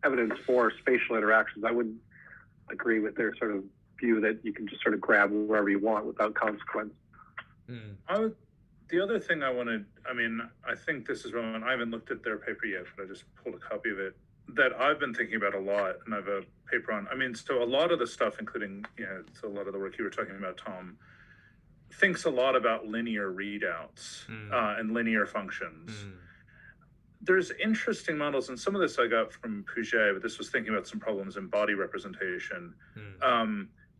evidence for spatial interactions. I wouldn't agree with their sort of view that you can just sort of grab wherever you want without consequence. The other thing I think this is relevant. I haven't looked at their paper yet, but I just pulled a copy of it that I've been thinking about a lot, and I have a paper on. So a lot of the stuff, including, so a lot of the work you were talking about, Tom, thinks a lot about linear readouts and linear functions. There's interesting models, and some of this I got from Puget, but this was thinking about some problems in body representation.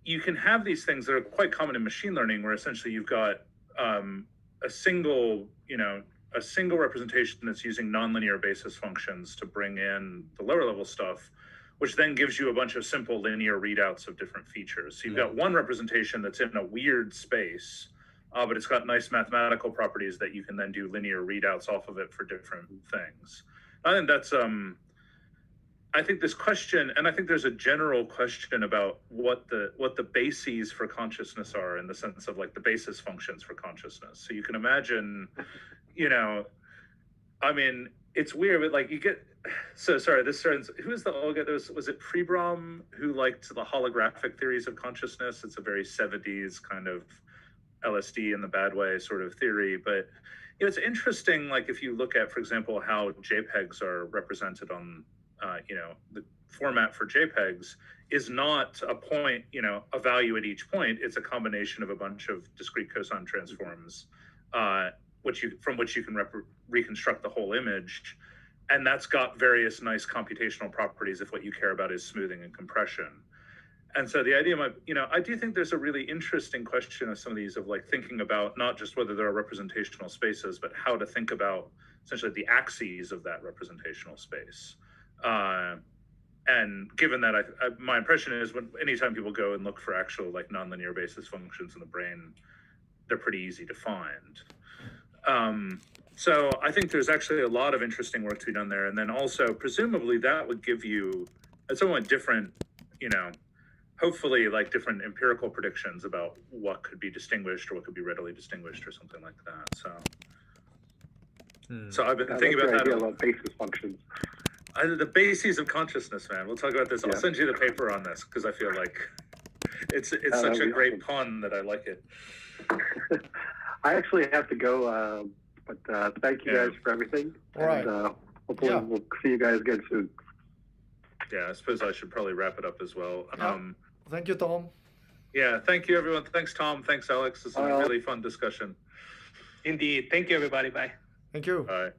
You can have these things that are quite common in machine learning, where essentially you've got a single, a single representation that's using nonlinear basis functions to bring in the lower level stuff, which then gives you a bunch of simple linear readouts of different features. So you've got one representation that's in a weird space, but it's got nice mathematical properties that you can then do linear readouts off of it for different things. I think that's, I think this question, and I think there's a general question about what the bases for consciousness are, in the sense of like the basis functions for consciousness. So you can imagine, you know, I mean, it's weird, but like you get, so sorry, this turns, who is the Olga? Was it Pribram who liked the holographic theories of consciousness? It's a very 70s kind of LSD in the bad way sort of theory. But you know, it's interesting, like if you look at, for example, how JPEGs are represented on, you know, the format for JPEGs is not a point, you know, a value at each point. It's a combination of a bunch of discrete cosine transforms, from which you can reconstruct the whole image. And that's got various nice computational properties if what you care about is smoothing and compression. And so the idea of, you know, I do think there's a really interesting question of some of these, of like thinking about not just whether there are representational spaces, but how to think about essentially the axes of that representational space. And given that, my impression is anytime people go and look for actual like nonlinear basis functions in the brain, they're pretty easy to find. So I think there's actually a lot of interesting work to be done there. And then also, presumably that would give you a somewhat different, you know, hopefully like different empirical predictions about what could be distinguished or what could be readily distinguished or something like that. So I've been thinking about that. About basis functions. The bases of consciousness, man. We'll talk about this. I'll send you the paper on this because I feel like it's such a great pun that I like it. I actually have to go, but thank you guys for everything. All right. And hopefully we'll see you guys again soon. Yeah, I suppose I should probably wrap it up as well. Thank you, Tom. Yeah, thank you, everyone. Thanks, Tom. Thanks, Alex. This is a really fun discussion. Indeed. Thank you, everybody. Bye. Thank you. Bye.